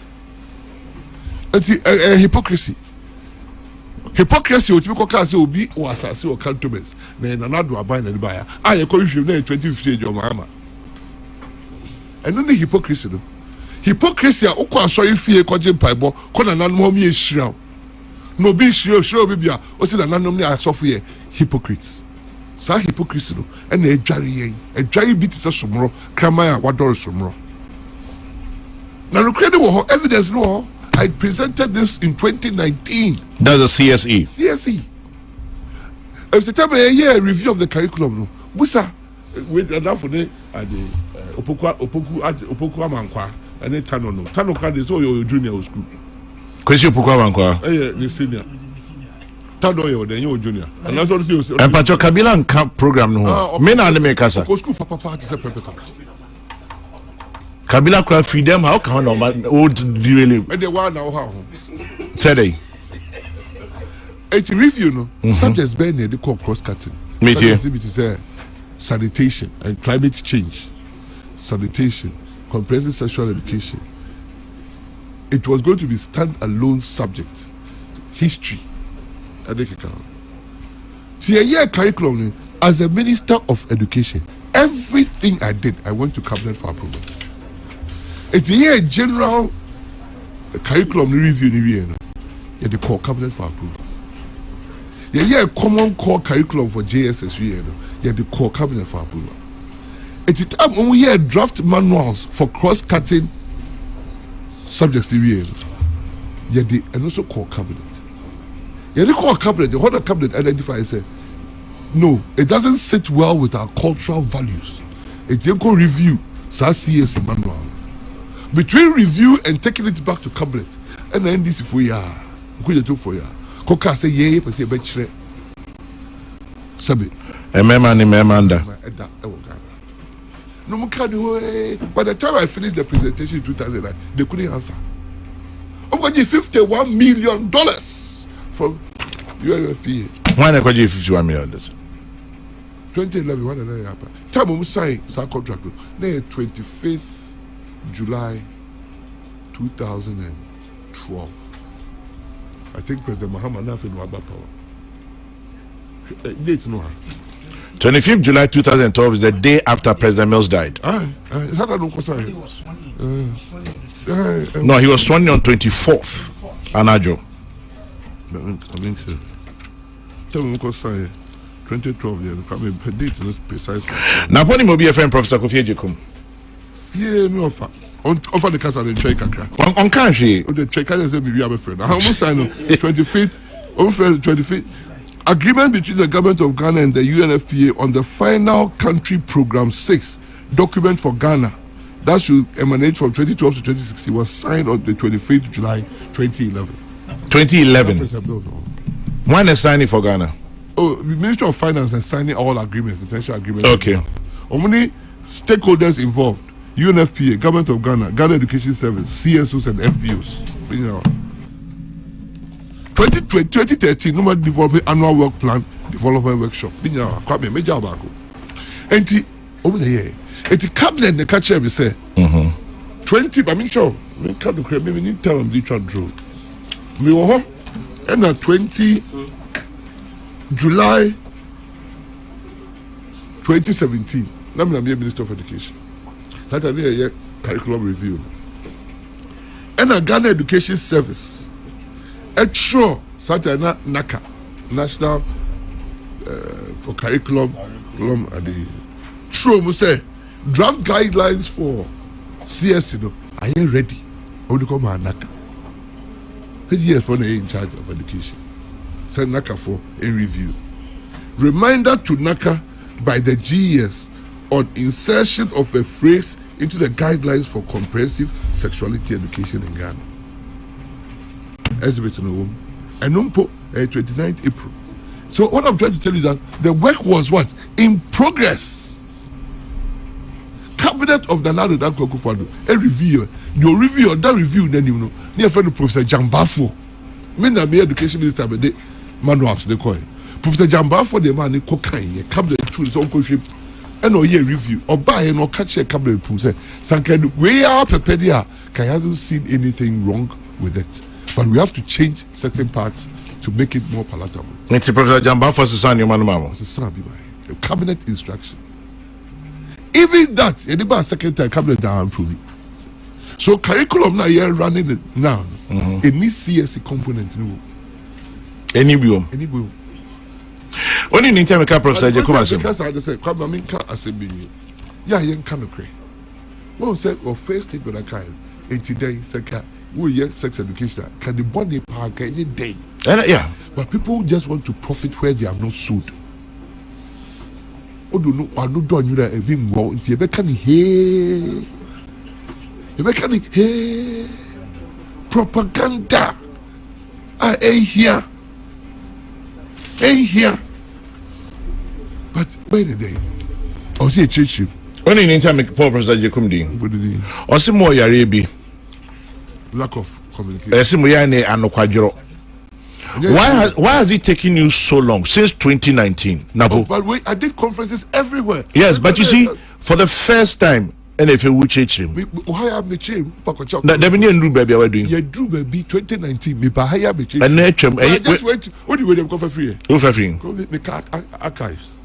And see hypocrisy. Hypocrisy which we can say obi or assassin or cantonments. Then another buy and buyer. I call you 2050 your mama. And then the hypocrisy. No? Hypocrisy, okwa so ifie kwaje paibo, ko na nanom mi ehira. No be shiro bibia, o si na nanom ni asofo ye hypocrites. Sa hypocrisy no, e na edware yen. Edware bi ti se somro, kramaya wador somro. Na recorded wo evidence no. I presented this in 2019. That's a CSE. CSE. If the time a year review of the curriculum no, busa with enough for the Opoku Agyemang and then Tano card is all your junior school. Question Opoku Agyemang. The senior. Tano then your junior. And that's what you say. And Pacho Kabila and camp program no. Men are the makers. School papa party is a perfect. Kabila crowd freedom. How can no man old really? And they want now how? Today. It's review no. Subjects being they call cross cutting. Me too. It is sanitation and climate change. Sanitation, comprehensive sexual education. It was going to be stand-alone subject. History. See, a year curriculum, as a minister of education, everything I did, I went to cabinet for approval. It's a year general curriculum review, yeah, they call cabinet for approval. Yeah, yeah, common core curriculum for JSS, yeah, they call cabinet for approval. It's a time when we hear draft manuals for cross-cutting subjects to be yeah, they and also call cabinet. Yeah, they call cabinet. The whole cabinet identify and say, no, it doesn't sit well with our cultural values. It's a go review. So I see as a manual. Between review and taking it back to cabinet, and then this for ya, good to for ya. Koka say yeah, but say betray. Sabi. Memanda. No, by the time I finished the presentation in 2009, they couldn't answer. I'm going to give $51 million from UNFPA. Why not give $51 million? 2011, when did that happen? Time we signed some contract. Then 25th July 2012. I think President MAHAMA now in Waba Power. Date no. 25th July 2012 is the day after President Mills died. Is that no question? He was sworn in. No, he was sworn in on 24th. Anajo. I think so. Tell me what 2012 year. I mean, per date is precise. Now, when you be a friend, Professor Kofi Ejekum. Yeah, no offer. Offer the cast and the check. On country. The check is a maybe friend. I almost signed 25th. Almost 25th. Agreement between the government of Ghana and the UNFPA on the final country program 6 document for Ghana that should emanate from 2012 to 2016 was signed on the 25th July 2011. 2011. When is signing for Ghana? Oh, the Ministry of Finance is signing all agreements, international agreements. Okay. Only stakeholders involved: UNFPA, Government of Ghana, Ghana Education Service, CSOs and FBOs. 2013, no matter developing annual work plan development workshop. Quite major about it. And the cabinet the catcher we say 20. I mean, sure, we can't maybe need tell them the draw. We were and 20 July 2017. Let me be Minister of Education. That I need a curriculum review. And a Ghana Education Service. Extra Satana NACA, National for Curriculum and the true must say draft guidelines for CS. Are you ready? I want to come on NACA. 8 years for the in charge of education. Send NACA for a review. Reminder to NACA by the GES on insertion of a phrase into the guidelines for comprehensive sexuality education in Ghana. Exhibit in the womb. And NUMPO 29th April. So what I'm trying to tell you that the work was what? In progress. Cabinet of Naana Opoku Agyemang, a review. Your review, that review, then you know. Near friend of Professor Jambafo. Me na be education minister, but they manuals they call it. Professor Jambafo, the man, cocaine, cabinet tools, uncle ship, and no year review. Or buy and or catch a cabinet pool. Say, Sankan, we are prepared here. Kai hasn't seen anything wrong with it. But we have to change certain parts to make it more palatable. It's Professor Jambafo, the son, your man, mama. It's a son, a cabinet instruction. Even that, the second time cabinet down improving. So curriculum now you're running it now. It needs CSE component. Any bill. Only in time we can Professor Jekuma. Because I say, come on, assembly. Yeah, you can't create. Well, said, well, first thing when I can, and today, second, we get sex education. Can the body park any day? Yeah. But people just want to profit where they have not sold. Oh, do no, I don't do you that being well. If you can hear. You can hear propaganda. Here. But by the day, I'll see a church. Only in time for Professor Jekumdi. Or some more Yarabi. Lack of communication. Why has it taken you so long since 2019? Oh, but I did conferences everywhere. Yes, but you see, for the first time, and if you would change him, why am I changing? That the new baby are doing. You drew baby 2019. Me buy higher me change. And I just went. What do you wait for free? Who for free? Me archives.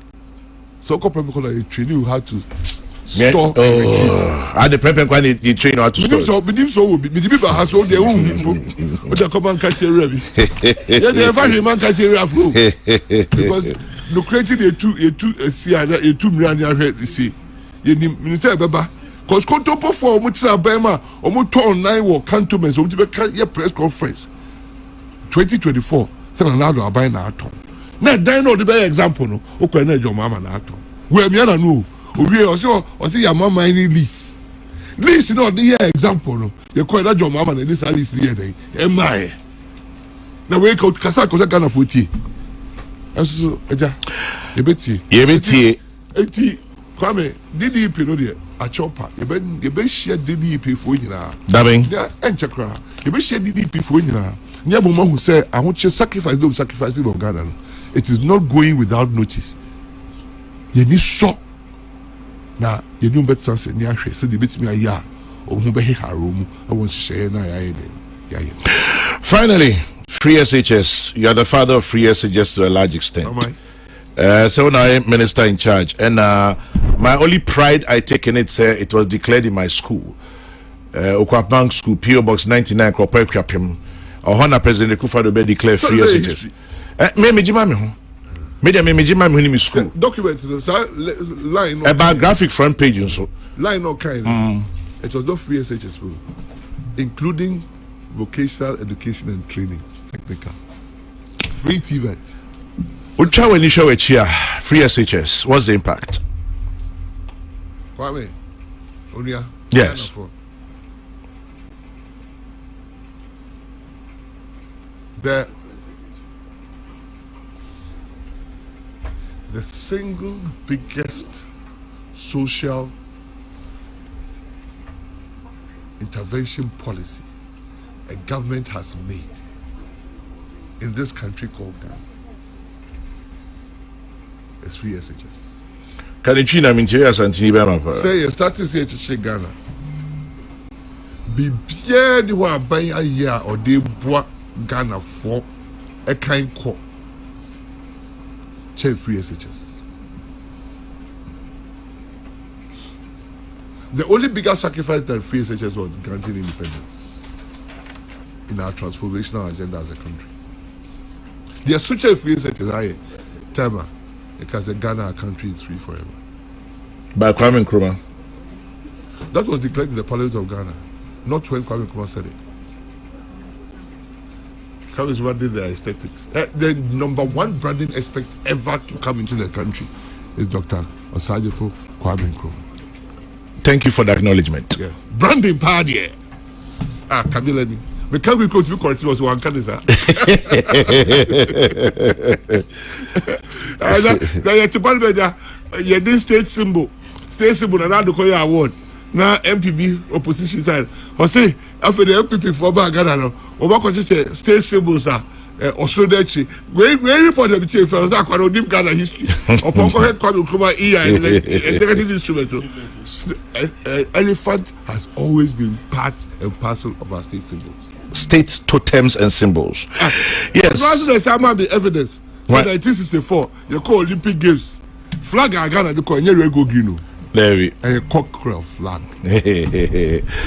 So corporate me call a training you how to store. I the prep and the train how to store. So me people has so their own people. But they come and catch a rabbit. Yeah, they find a man catch a rabbit because no creating a two million see. You minister baba. Because Kotopo for Mutsa Bema or Muton 9 or cantonments or your press conference 2024. Then another are buying our tongue. Now, know the better example. No, okay, your mama na tongue. Where me I know. We also see your mama any lease. Lease, you know, the example. No, you call that your mama and this at least the day. Am I? Now, we go to Kasako Ghana 40. And so, you bet Kwame, DDP no there. A chopper. You be share DDP for you now. Dabbing. Yeah, and chakra. You be share DDP for you now. Near woman who say, I want you sacrifice those sacrificing of Ghana. It is not going without notice. You need so. Now, you know better say near she said the bit me a year. Or who be her room. I want to share now. Finally, free SHS. You are the father of free SHS to a large extent. Am I? So now I'm minister in charge, and my only pride I take in it, it was declared in my school, Okwapang School, PO Box 99, Kropo Ekwapim. Ohana President Kufuor be declared free SHS. Me school. Document line. About graphic front page and so. Line no kind. It was not free SHS, including vocational education and training, technical, free TVET. Ucha when you show it here, free SHS, what's the impact? Kwame, Onia. Yes. The single biggest social intervention policy a government has made in this country called Ghana is free SHS. Can you change Minteria Santini Bama? Say you start to say to Ghana. Be bien the one buying a year or they bought Ghana for a kind call. Check free SHS. The only bigger sacrifice that free SHS was granting independence in our transformational agenda as a country. The social free SHS are Tema because the Ghana country is free forever. By Kwame Nkrumah. That was declared in the Parliament of Ghana, not when Kwame Nkrumah said it. Kwame Nkrumah did the aesthetics. The number one branding expert ever to come into the country is Dr. Osajifo Kwame Nkrumah. Thank you for the acknowledgement. Yeah. Branding party. Camila, we can't be close to correct was one candidacy. You did state symbol, and I do call you award. Now MPB opposition side, or say after the MPP for Ghana, or what state symbols are. Also, that we report the chief for that one deep Ghana history. Or Pongo Kwame Nkrumah executive instrument. Elephant has always been part and parcel of our state symbols. State totems and symbols. Yes. Rather than some of the evidence, so 1964, they call Olympic Games. Flag are Ghana, they call Nyerego Gino. There we a cockerel flag.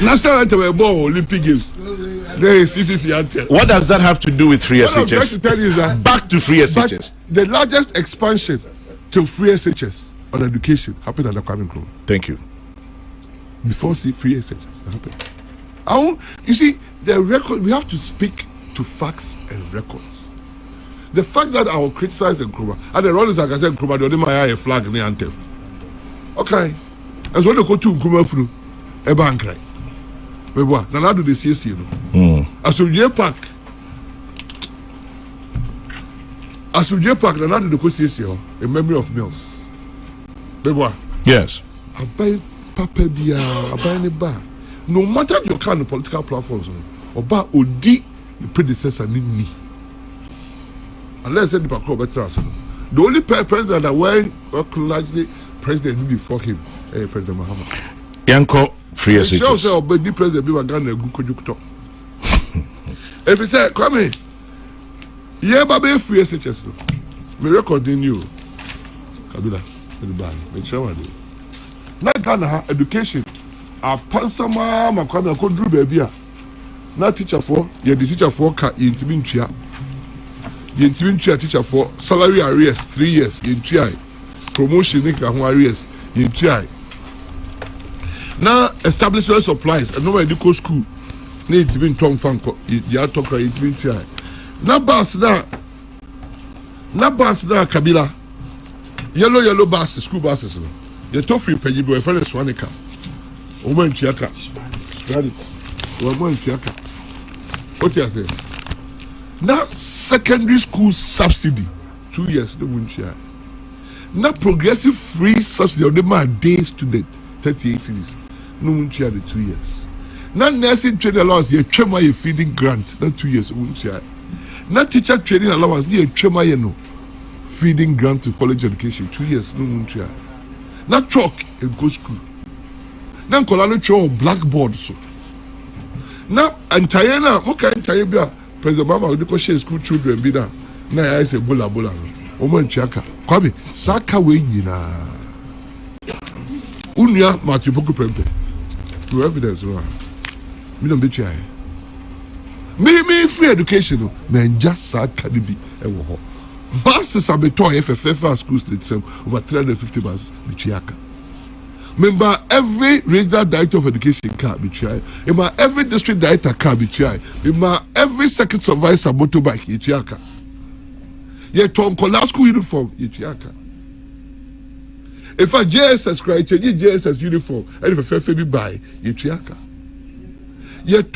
National anthem were born Olympic Games. There is CPP anthem. What does that have to do with free What I'm trying to SHS? tell you is that Back to free SHS. the largest expansion to free SHS on education happened under Kwame Nkrumah. Thank you. Before free SHS happened. You see, the record, we have to speak to facts and records. The fact that I will criticize Nkrumah, and the run is like I said, Nkrumah, the only my a flag in the anthem. Okay. As when they go to Nkrumah through a bank, right? But what? Now do the CC, you know. As you park. As you park, now do the CC, in memory of Mills. But what? Yes. I buy Papa Bia, I buy any bar. No matter your kind of political platforms, or bar Odi, the predecessor need me. Unless the Pakro better. The only president that went largely president before him, President MAHAMA. Yanko free SHS. Sure, but the president be Ghana good. If he said, come in, yeah, baby, free SHS. Me recording you, Kabila, in the band. Make sure I do. Now Ghana education. A pansama makwame ko duru baby a na teacher for ye the teacher for ka yentimi ntua teacher for salary arrears 3 years yentua promotion ni ka ho arrears yentua na establishment supplies and no medical school na yentimi ntom fanko ya toka yentimi ntua na bus na Kabila yellow bus school buses no ye to free payibo e fere swanika Woman Chiaka. Woman Chiaka. What you say? Now, secondary school subsidy. 2 years, no one share. Now, progressive free subsidy on the man day student. 38 cities. No one share the 2 years. Now, nursing training allowance, you trema a feeding grant. Not 2 years, no one share. Now, teacher training allowance, you trema no feeding grant to college education. 2 years, no one share. Now, chalk and go school. Now, Colano show blackboard so. Now, entire now, okay, entire be President Obama will go share school children be that. Now I say bola. Oman Chiaka. Kwame, Saka we na. Unya Matthew Poku Prempe. To evidence no. Me don't be chia. Me free education no. Just Saka be e wo ho. Buses are beto FFF schools over 350 buses be Chiaka. Remember, every regional director of education can be tried. Remember, every district director can be tried. Remember, every second supervisor motorbike, Yichiaka. Yet, Tonkola school uniform, Yichiaka. If a JSS criteria, JSS uniform, and if a fair be buy, Yichiaka. Yet,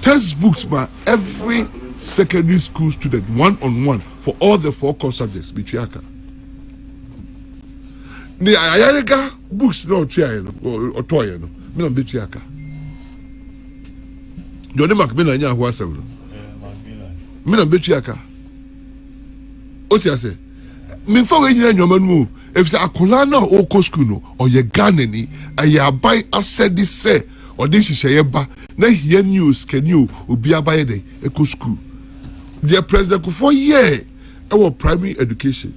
textbooks by every secondary school student, 1-on-1, for all the 4 core subjects, Yichiaka. Ni ayarega books no chia no or toy no me no be chiaka Johnny Macmillan nya ho asem no. Me na betu aka. O ti ase. Me fa we nyina nyoma no. If say akola na o ko school no, o ye Ghana ni, aye abai asedi se, o de hihye ba, na here news can you obi abai dey e ko school. The president for year our primary education.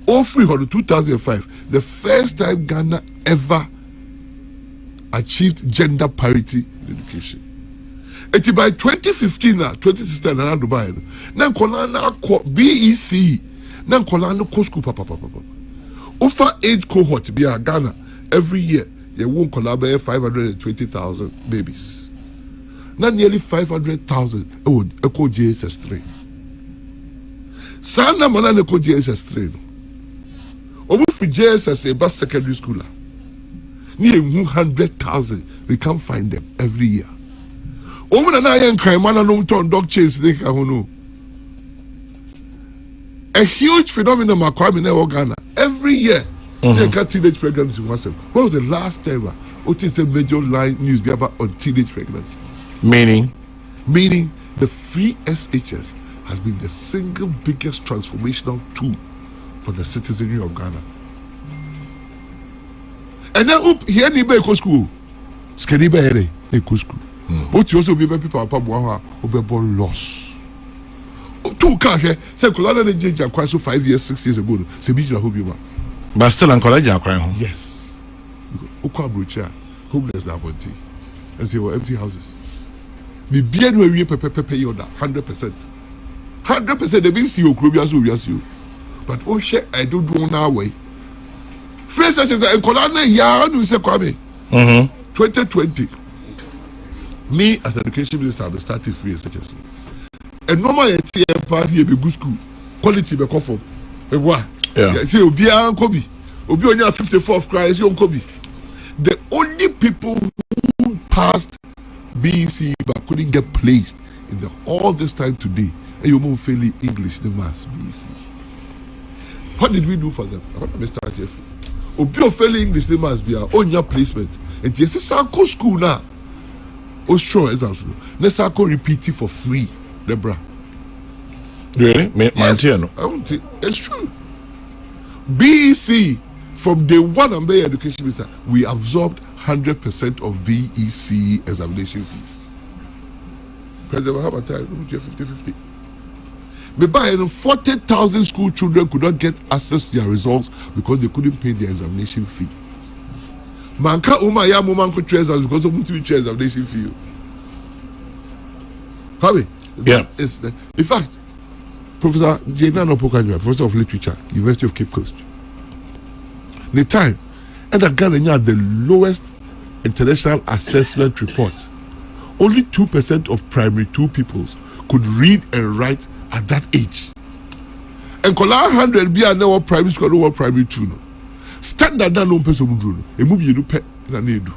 All free for the 2005, the first time Ghana ever achieved gender parity in education. It's by 2015 2016 na Dubai. Na kola na BEC. Na kola no ko school papa. Over age cohort be Ghana every year. They won't collaborate 520,000 babies. Not nearly 500,000 would echo JSS 3. Sana manana echo JSS 3. Over for JSS a bus secondary schooler. Near 100,000 we can't find them every year. Over and I am crying man and turn dog chase they can. A huge phenomenon in Ghana. Every year, they got teenage pregnancy. When was the last time what is a major line news be about on teenage pregnancy? Meaning the free SHS has been the single biggest transformational tool for the citizenry of Ghana. And then here ni be school. Skeni be here ni school. What you also be people who born loss. Two cash, say Colana de Jinja quite so 5 years, 6 years ago. Say Bijna Hobima. but still encourage your crying. Yes. Ukwa Brucha, homeless now, and they were empty houses. The beard where we pay you that 100%. 100% they be see you, Krubia, you. But oh shit, I don't do on our way. Fresh such as that and Colana Yan say Kwame. 2020. Me as education minister, I started free SHS. And normal TM pass here be good school. Quality be conform. Yeah. See Obi an Kobi. Obi only 54th class you Kobi. The only people who passed BEC but couldn't get placed in the all this time today, and you move failing English the mass BEC. What did we do for them? I want to start here. Obi failing English the mass be our own year placement. And yes, it's a school now. Oh sure, exams. Let's go repeat it for free. Debra. Really? Yes, it's true. BEC, from day one, I'm the education minister, we absorbed 100% of BEC examination fees. President Mahama time, 50-50. But by 40,000 school children could not get access to their results because they couldn't pay their examination fee. Manka Umaya Mumanko treasures because of multiple examination fee. Harvey? Yeah. In fact, Professor Naana Opoku Agyemang, Professor of Literature, University of Cape Coast. The time, and that Ghana had the lowest international assessment report. Only 2% of primary 2 pupils could read and write at that age. And Kola 100 be now primary school, no primary 2. No. Standard that no person would do. A movie you do pet and do.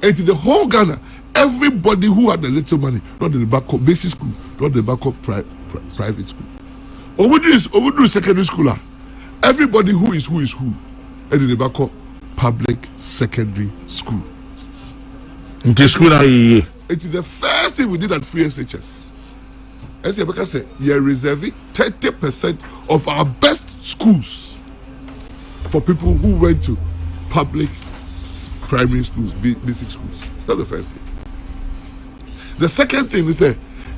And to the whole Ghana, everybody who had a little money, not in the back of basic school, not in the back of private school. Over secondary school. Everybody who is who, and in the back of public secondary school. Into school, it is the first thing we did at Free SHS. As Rebecca said, we are reserving 30% of our best schools for people who went to public primary schools, basic schools. That's the first thing. The second thing is that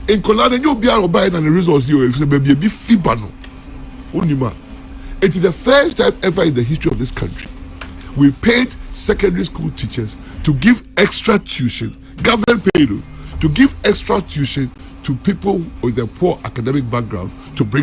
in Kolada, you'll be able to buy and the results you if maybe a bit fibano. Unima. It is the first time ever in the history of this country we paid secondary school teachers to give extra tuition, government paid to give extra tuition to people with a poor academic background to bring